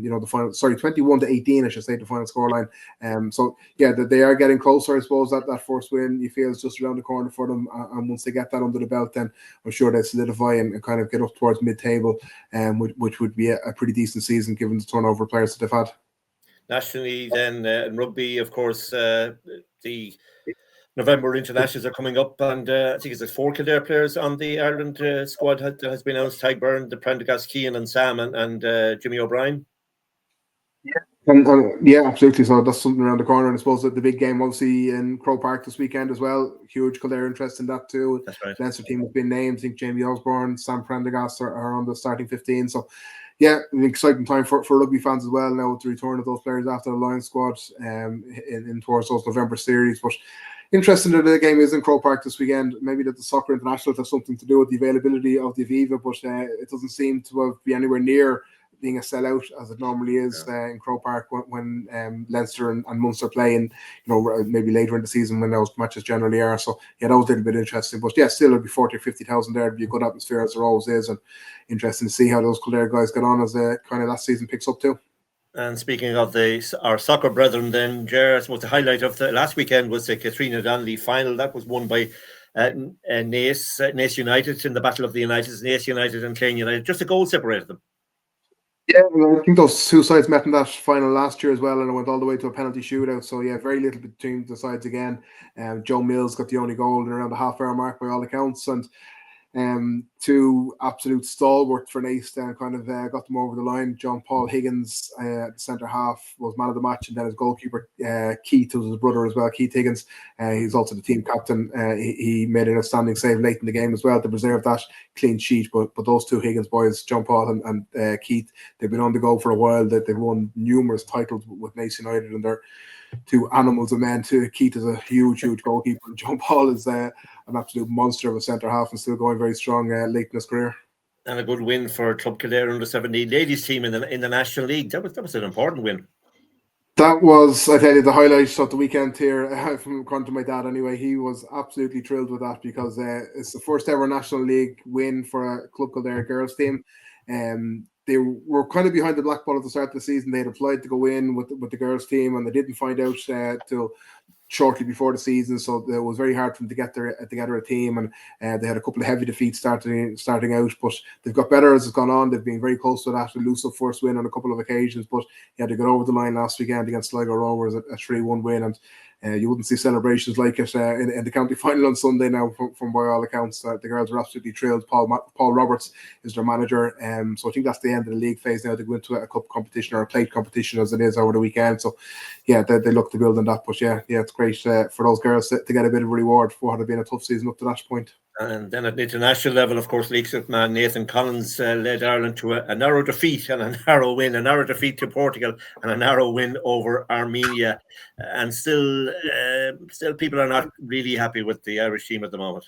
B: You know, the final, 21-18, I should say, the final scoreline. So yeah, that they are getting closer. I suppose that first win, you feel, is just around the corner for them. And once they get that under the belt, then I'm sure they solidify and kind of get up towards mid-table, which would be a pretty decent season given the turnover of players that they've had.
A: Nationally, then in rugby, of course, the November internationals are coming up, and I think it's 4 Kildare players on the Ireland squad that has been announced: Tadhg Byrne, the Prendergast, Keane and Sam, and Jimmy O'Brien.
B: Yeah, absolutely. So that's something around the corner. And I suppose that the big game, obviously, in Crow Park this weekend as well. Huge Kildare interest in that too.
A: That's right.
B: Leinster team have been named. I think Jamie Osborne, Sam Prendergast are on the starting 15. So yeah, an exciting time for rugby fans as well now with the return of those players after the Lions squad in towards those November series. But interesting that the game is in Crow Park this weekend. Maybe that the Soccer International has something to do with the availability of the Aviva, but it doesn't seem to be anywhere near being a sellout as it normally is in Crow Park when Leinster and Munster play, and you know, maybe later in the season when those matches generally are. So yeah, that was a little bit interesting, but yeah, still it'll be 40 or 50,000 there. It'll be a good atmosphere as there always is, and interesting to see how those Kildare guys get on as kind of that season picks up too.
A: And speaking of our soccer brethren, then, Ger, I suppose the highlight of the last weekend was the Katrina Donnelly final. That was won by Naas United in the Battle of the Uniteds. Naas United and Clane United. Just a goal separated them.
B: Yeah, I think those two sides met in that final last year as well, and it went all the way to a penalty shootout. So yeah, very little between the sides again. Joe Mills got the only goal in around the half-hour mark by all accounts, and two absolute stalwarts for Naas kind of got them over the line. John Paul Higgins, the centre half, was man of the match, and then his goalkeeper Keith, who was his brother as well, Keith Higgins. He's also the team captain. He made an outstanding save late in the game as well to preserve that clean sheet. But those two Higgins boys, John Paul and Keith, they've been on the go for a while. They've won numerous titles with Naas United, and they're two animals of men too. Keith is a huge goalkeeper, and John Paul is an absolute monster of a centre half and still going very strong late in his career.
A: And a good win for Club Kildare under 17 ladies team in the National League. That was an important win.
B: That was, I tell you, the highlight of the weekend here. From according to my dad, anyway, he was absolutely thrilled with that because it's the first ever National League win for a Club Kildare girls team. They were kind of behind the black ball at the start of the season. They had applied to go in with the girls team, and they didn't find out till shortly before the season. So it was very hard for them to get together a team, and they had a couple of heavy defeats starting out. But they've got better as it's gone on. They've been very close to that elusive first win on a couple of occasions. But yeah, they got over the line last weekend against Sligo Rovers, a 3-1 win, and You wouldn't see celebrations like it in the county final on Sunday now, from by all accounts. The girls are absolutely thrilled. Paul Roberts is their manager. So I think that's the end of the league phase now. They go into a cup competition or a plate competition as it is over the weekend. So yeah, they look to build on that. But yeah, it's great for those girls to get a bit of a reward for what had been a tough season up to that point.
A: And then at the international level, of course, League Six man Nathan Collins led Ireland to a narrow defeat and a narrow win, a narrow defeat to Portugal and a narrow win over Armenia. And still people are not really happy with the Irish team at the moment.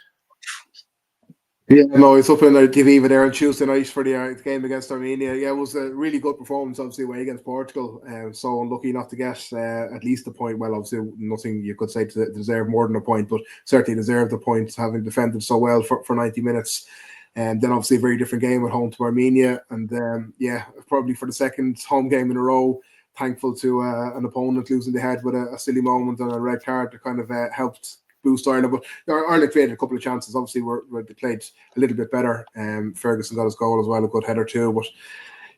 B: Yeah, no, it's up on the TV there on Tuesday night for the game against Armenia. Yeah, it was a really good performance, obviously, away against Portugal. So unlucky not to get at least a point. Well, obviously, nothing you could say to deserve more than a point, but certainly deserved a point, having defended so well for 90 minutes. And then obviously a very different game at home to Armenia. And yeah, probably for the second home game in a row, thankful to an opponent losing the head with a silly moment and a red card that kind of helped boost Ireland. But Ireland created a couple of chances. Obviously, they played a little bit better. Ferguson got his goal as well, a good header too. But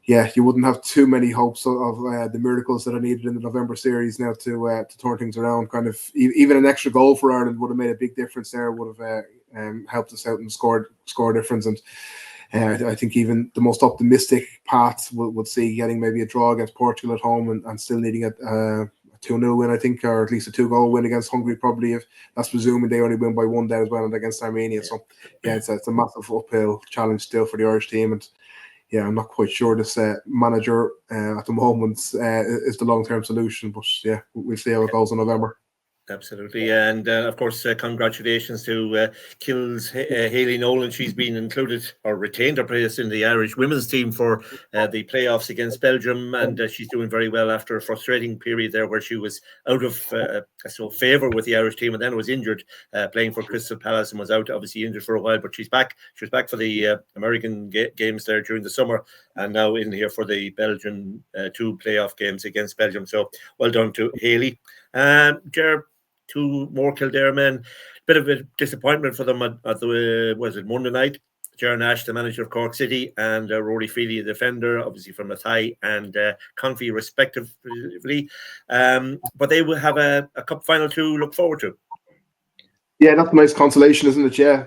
B: yeah, you wouldn't have too many hopes of the miracles that are needed in the November series now to turn things around. Kind of even an extra goal for Ireland would have made a big difference there. Would have helped us out and score difference. And I think even the most optimistic path would see getting maybe a draw against Portugal at home and still needing a 2-0 win, I think, or at least a 2-goal win against Hungary, probably, if that's presuming they only win by one there as well, and against Armenia. So yeah, it's a massive uphill challenge still for the Irish team. And yeah, I'm not quite sure this manager at the moment is the long-term solution, but yeah, we'll see how it goes in November.
A: Absolutely. And of course, congratulations to Kills Hayley Nolan. She's been included or retained her place in the Irish women's team for the playoffs against Belgium, and she's doing very well after a frustrating period there where she was out of favour with the Irish team and then was injured playing for Crystal Palace and was out, obviously injured for a while, but she's back. She was back for the American games there during the summer and now in here for the Belgian 2 playoff games against Belgium. So well done to Hayley. Ger, 2 more Kildare men. Bit of a disappointment for them at the Monday night. Ger Nash, the manager of Cork City, and Rory Feely, the defender, obviously from Athy and Conleth, respectively. But they will have a cup final to look forward to.
B: Yeah, that's a nice consolation, isn't it? Yeah.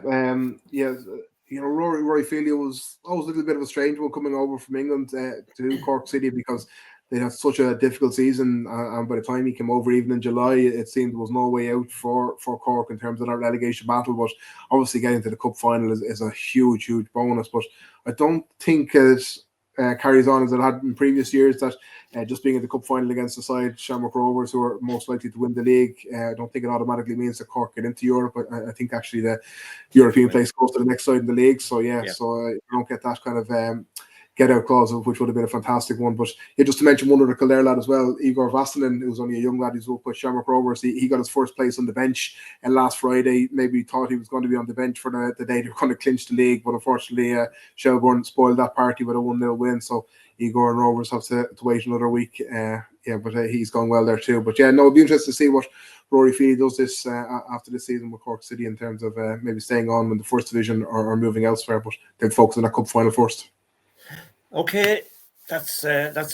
B: You know, Rory Feely was always a little bit of a strange one coming over from England to Cork City because they had such a difficult season, and by the time he came over, even in July, it seemed there was no way out for Cork in terms of that relegation battle. But obviously, getting to the cup final is a huge bonus. But I don't think it carries on as it had in previous years. That just being in the cup final against the side Shamrock Rovers, who are most likely to win the league, I don't think it automatically means that Cork get into Europe. I think actually the European place goes to the next side in the league. So so you don't get that kind of get out clause, which would have been a fantastic one. But just to mention one other Kildare lad as well, Igor Vasilin, who's only a young lad, he's up with Shamrock Rovers. He got his first place on the bench, and last Friday maybe thought he was going to be on the bench for the day they were going to clinch the league, but unfortunately Shelbourne spoiled that party with a 1-0 win. So Igor and Rovers have to wait another week. But he's gone well there too. But yeah, no, it'll be interesting to see what Rory Feely does this after this season with Cork City in terms of maybe staying on in the first division or moving elsewhere. But they'll focus on that cup final first.
A: Okay, that's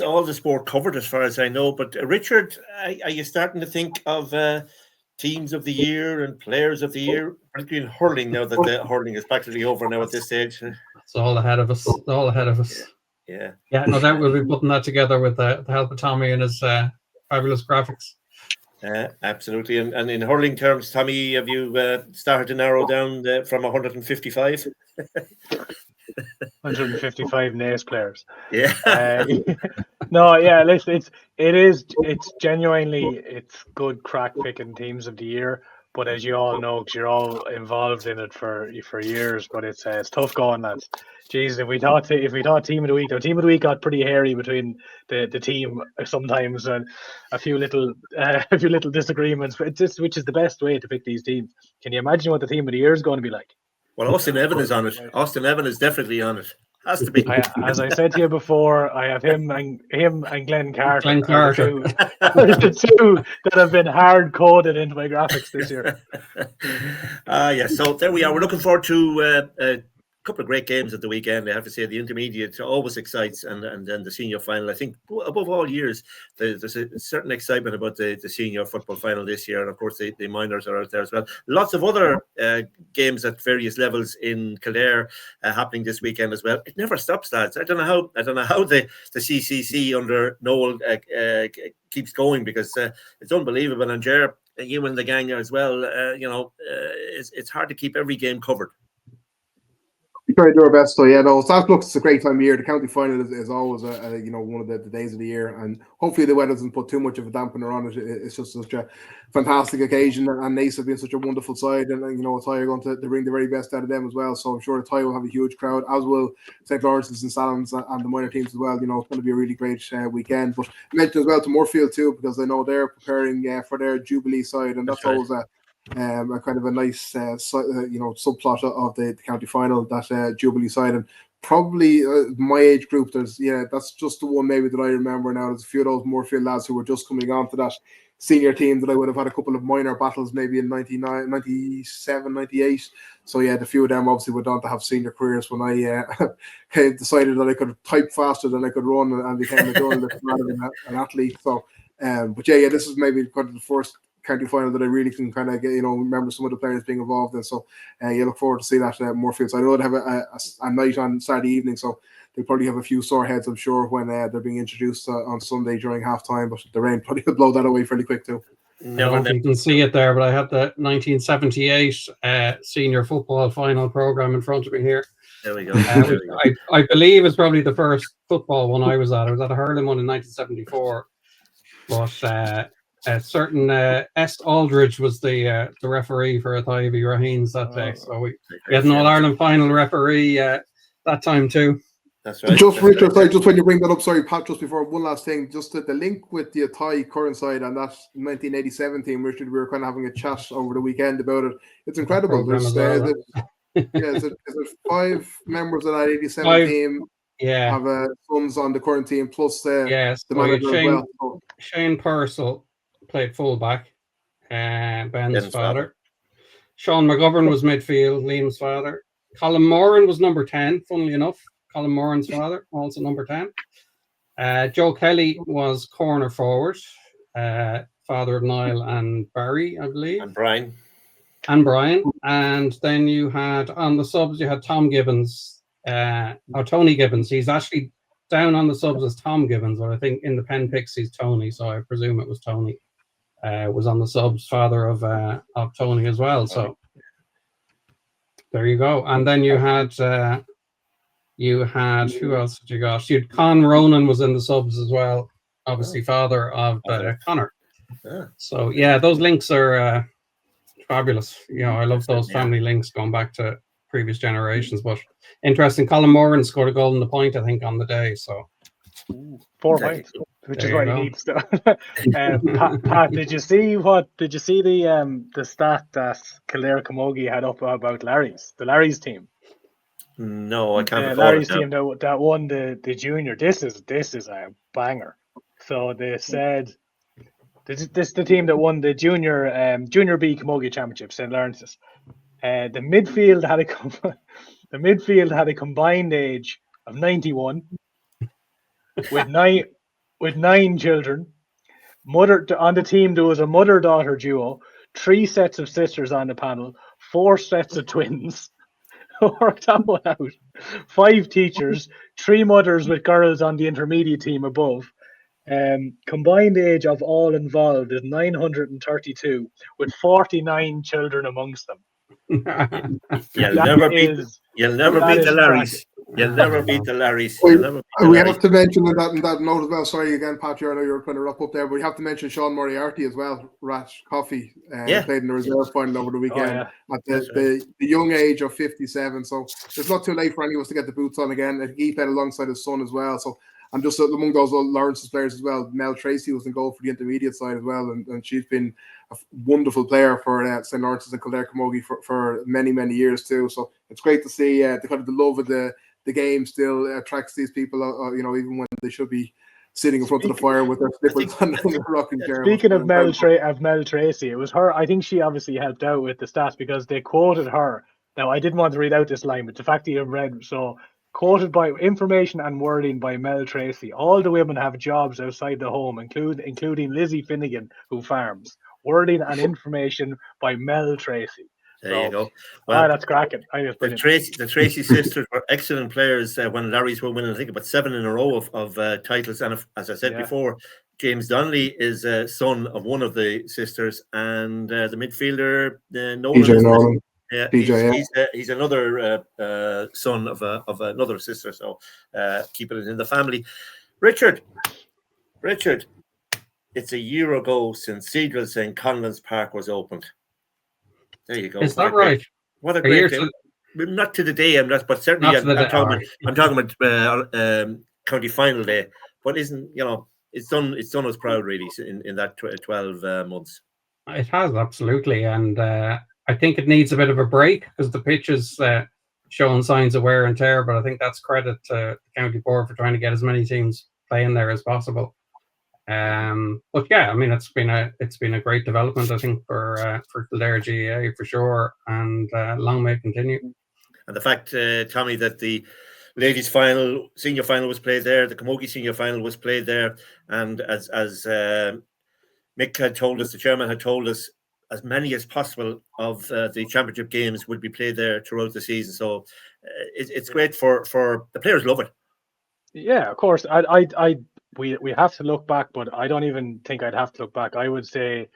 A: all the sport covered as far as I know. But Richard, are you starting to think of teams of the year and players of the year, particularly in hurling, now that the hurling is practically over now at this stage?
C: It's all ahead of us. It's all ahead of us.
A: Yeah.
C: No doubt we'll be putting that together with the help of Tommy and his fabulous graphics.
A: Absolutely. And in hurling terms, Tommy, have you started to narrow down from 155?
D: 155 Naas players.
A: Yeah.
D: Listen, it's genuinely good crack picking teams of the year. But as you all know, because you're all involved in it for years, but it's tough going, lads. Jeez, if we thought team of the week, our team of the week got pretty hairy between the team sometimes, and a few little disagreements. Which is the best way to pick these teams? Can you imagine what the team of the year is going to be like?
A: Well, Austin Evan is on it. Austin Evan is definitely on it. Has to be.
D: As I said to you before, I have him and Glenn Carter.
C: Glenn Carter.
D: The two that have been hard coded into my graphics this year.
A: So there we are. We're looking forward to couple of great games at the weekend. I have to say the intermediate always excites, and then the senior final. I think above all years, there's a certain excitement about the senior football final this year, and of course the minors are out there as well. Lots of other games at various levels in Kildare happening this weekend as well. It never stops, lads. I don't know how the CCC under Noel keeps going, because it's unbelievable. And Ger, you and the gang as well. It's hard to keep every game covered.
B: We try to do our best. So it's a great time of year. The county final is always one of the days of the year, and hopefully the weather doesn't put too much of a dampener on it. It's just such a fantastic occasion, and Naas have been such a wonderful side, and Athy are going to bring the very best out of them as well. So I'm sure Athy will have a huge crowd, as will St. Lawrence's and Salons and the minor teams as well. It's going to be a really great weekend. But I mentioned as well to Moorfield too, because I know they're preparing for their Jubilee side, and that's always a kind of a nice subplot of the county final, that Jubilee side. And probably my age group, that's just the one maybe that I remember now. There's a few of those Moorfield lads who were just coming on to that senior team that I would have had a couple of minor battles maybe in 99, 97, 98. So the few of them obviously went on to have senior careers when I decided that I could type faster than I could run, and became a journalist rather than an athlete. So this is maybe kind of the first county final that I really can kind of get, remember some of the players being involved in. So look forward to see that Moorfield. So I know they have a night on Saturday evening, so they'll probably have a few sore heads, I'm sure, when they're being introduced on Sunday during halftime. But the rain probably will blow that away fairly quick too.
C: I don't think you can see it there, but I have the 1978 senior football final program in front of me here.
A: There we go.
C: I believe it's probably the first football one I was at. I was at a hurling one in 1974, but a certain S. Aldridge was the referee for Athy v. Raheens that day. So we had an All-Ireland final referee that time too.
A: That's right.
B: Just Richard, sorry, just when you bring that up, sorry, Pat, just before, one last thing, just the link with the Athy current side and that 1987 team, Richard, we were kind of having a chat over the weekend about it. It's incredible. There's there's 5 members of that 87 team.
C: Yeah,
B: have sons on the current team, plus the manager
C: Shane,
B: as well.
C: Shane Purcell played fullback, Ben's father. Sean McGovern was midfield, Liam's father. Colin Moran was number 10, funnily enough. Colin Moran's father, also number 10. Joe Kelly was corner forward, father of Niall and Barry, I believe.
A: And Brian.
C: And then you had, on the subs, you had Tom Gibbons, Tony Gibbons. He's actually down on the subs as Tom Gibbons, but I think in the pen picks he's Tony, so I presume it was Tony. Was on the subs, father of Tony as well. So there you go. And then you had who else did you got? You had Con Ronan was in the subs as well, obviously father of Connor.
A: Yeah.
C: So those links are fabulous. I love those family links going back to previous generations. But interesting, Colin Moran scored a goal in the point, I think, on the day. So
D: 4 points, which is what he needs to. Pat, did you see the stat that Kildare Camogie had up about Larries, the Larries team?
A: No, I can't.
D: Larry's team that won the junior. This is a banger. So they said this is the team that won the junior B Camogie Championship, St. Lawrence's. The midfield had a combined age of 91, with 9 children. On the team there was a mother-daughter duo, 3 sets of sisters on the panel, 4 sets of twins. Worked that one out. 5 teachers, 3 mothers with girls on the intermediate team above. Combined age of all involved is 932, with 49 children amongst them.
A: You'll never beat the Larries. You'll never beat the Larries.
B: We have to mention that note as well. Sorry again, Pat, I know you're trying to wrap up there, but we have to mention Sean Moriarty as well. Rash Coffey played in the reserve final over the weekend at the young age of 57. So it's not too late for any of us to get the boots on again. He played alongside his son as well. So I'm just among those Lawrence's players as well. Mel Tracy was in goal for the intermediate side as well, and she's been a wonderful player for St. Lawrence's and Kildare Camogie for many, many years too. So it's great to see the kind of the love of the game still attracts these people, even when they should be sitting in front of the fire with their slippers on the rocking chair.
D: Speaking of Mel Tracy, it was her. I think she obviously helped out with the stats because they quoted her Now, I didn't want to read out this line, but the fact that you've read, so quoted by information and wording by Mel Tracy. All the women have jobs outside the home, including Lizzie Finnegan, who farms. Wording and information by Mel Tracy.
A: There you go. Well,
D: that's cracking.
A: The Tracy sisters were excellent players when Larry's were winning, I think, about 7 in a row of titles. And as I said before, James Donnelly is a son of one of the sisters, and the midfielder Nolan. Yeah, he's another son of another sister. So keeping it in the family. Richard, it's a year ago since Cedral St. Conleth's Park was opened. There you go.
C: Is that right?
A: What a great day. Not to the day, but certainly I'm talking about county final day. But it's done us proud really in that 12 months.
C: It has, absolutely, and I think it needs a bit of a break because the pitch is showing signs of wear and tear. But I think that's credit to the county board for trying to get as many teams playing there as possible. But yeah, I mean, it's been a great development, I think, for Kildare GAA for sure, and long may it continue.
A: And the fact, Tommy, that the ladies' final, senior final was played there, the Camogie senior final was played there, and as Mick had told us, the chairman had told us, as many as possible of the championship games would be played there throughout the season. So it's great for the players. Love it.
D: Yeah, of course. We have to look back, but I don't even think I'd have to look back. I would say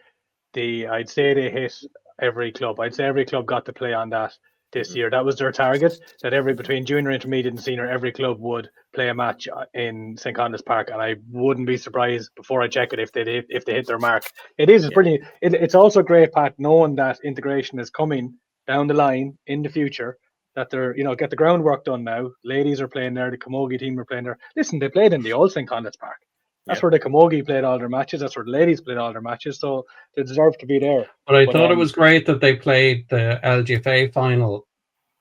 D: I'd say they hit every club. I'd say every club got to play on that this year. That was their target, that between junior, intermediate and senior, every club would play a match in St. Conleth's Park, and I wouldn't be surprised before I check it if they hit their mark. It's brilliant. It's also great, Pat, knowing that integration is coming down the line in the future, that they're, get the groundwork done now. Ladies are playing there, the Camogie team are playing there. Listen, they played in the old St. Conleth's Park. That's where the Camogie played all their matches. That's where the ladies played all their matches. So they deserve to be there.
C: But I thought it was great that they played the LGFA final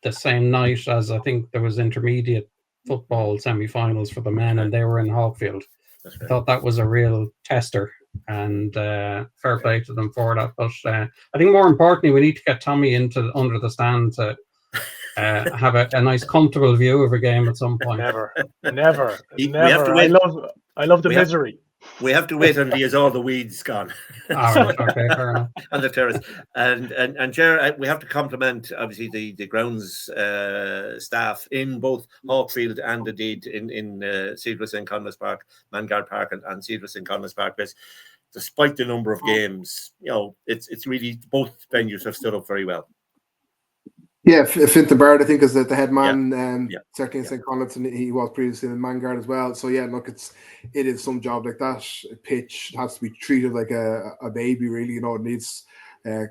C: the same night as, I think, there was intermediate football semi-finals for the men, and they were in Hawkfield. I thought that was a real tester, and fair play to them for that. But I think more importantly, we need to get Tommy under the stand to have a nice comfortable view of a game at some point.
D: Never. I love the misery.
A: We have to wait until he has all the weeds gone.
C: All right, okay, fair enough.
A: On the terrace. And Ger, we have to compliment obviously the grounds staff in both Hawkfield and indeed in Cedral St. Conleth's Park, Mangard Park and Cedral St. Conleth's Park. Despite the number of games, it's really, both venues have stood up very well.
B: Yeah, Fintan Baird, I think, is the head man, certainly in St. Conleth's, and he was previously in Mangard as well. So yeah, look, it is some job like that. Pitch has to be treated like a baby, really. It needs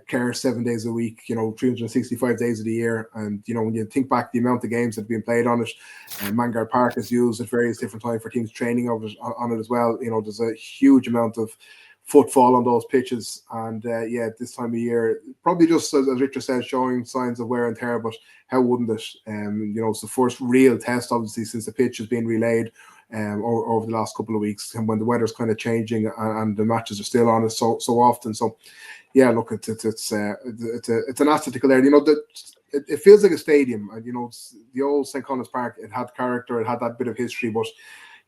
B: care 7 days a week, 365 days of the year. And when you think back the amount of games that have been played on it, Mangard Park is used at various different times for teams training on it as well. There's a huge amount of footfall on those pitches, and this time of year, probably just as Richard said, showing signs of wear and tear, but how wouldn't it? It's the first real test, obviously, since the pitch has been relayed over the last couple of weeks, and when the weather's kind of changing and the matches are still on it so often. So yeah, look, it's an asset to Kildare. It feels like a stadium, and the old St. Conleth's Park, it had character, it had that bit of history, but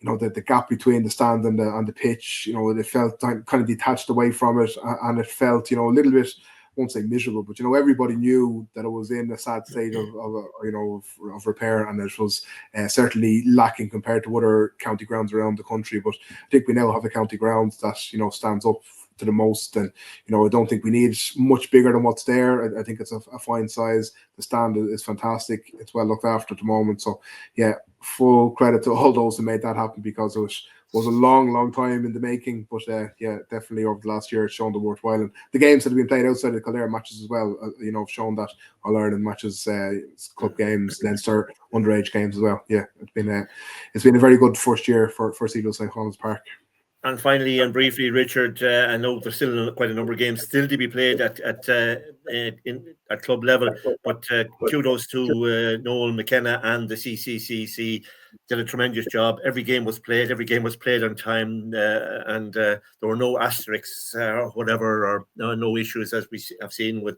B: the gap between the stand and the pitch, it felt kind of detached away from it, and it felt, a little bit, I won't say miserable, but everybody knew that it was in a sad state of repair, and it was certainly lacking compared to other county grounds around the country. But I think we now have a county ground that stands up to the most, and I don't think we need much bigger than what's there. I think it's a fine size. The stand is fantastic. It's well looked after at the moment. So yeah, full credit to all those who made that happen, because it was a long time in the making. But definitely over the last year, it's shown the worthwhile. And the games that have been played outside of Kildare matches as well, have shown that. All Ireland matches, club games, Leinster underage games as well. Yeah, it's been a very good first year for Cedral St. Conleth's Park.
A: And finally and briefly, Richard, I know there's still quite a number of games still to be played at club level, but kudos to Noel McKenna and the CCCC did a tremendous job. Every game was played on time, and there were no asterisks or whatever, or no issues as we have seen with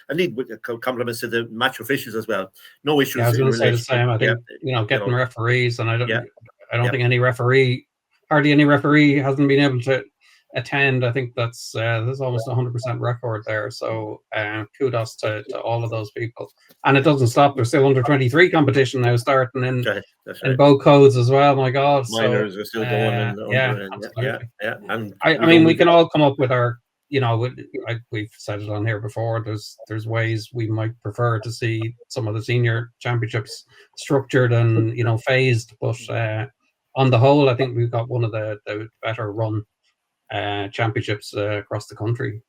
A: indeed with compliments to the match officials as well. No issues.
C: Yeah, I was going to say the same. I think getting referees, and I don't think hardly any referee hasn't been able to attend. I think there's almost 100% record there. So kudos to all of those people. And it doesn't stop. There's still under 23 competition now starting in both codes as well. My God,
A: minors are still going.
C: Absolutely.
A: And
C: I mean, we can all come up with our. We've said it on here before. There's ways we might prefer to see some of the senior championships structured and phased, but on the whole, I think we've got one of the better run championships across the country.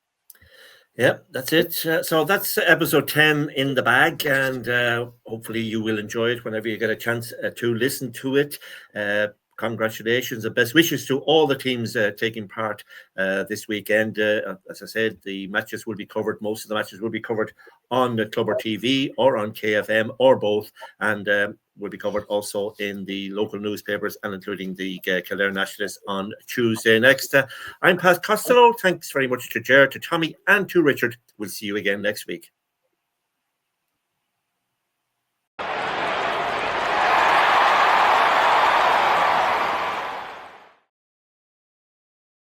A: Yeah, that's it. So that's episode 10 in the bag, and hopefully you will enjoy it whenever you get a chance to listen to it. Congratulations and best wishes to all the teams taking part this weekend. As I said, the matches will be covered. Most of the matches will be covered on the Clubber TV or on KFM or both, and will be covered also in the local newspapers and including the Kildare Nationalist on Tuesday next. I'm Pat Costello. Thanks very much to Ger, to Tommy, and to Richard. We'll see you again next week.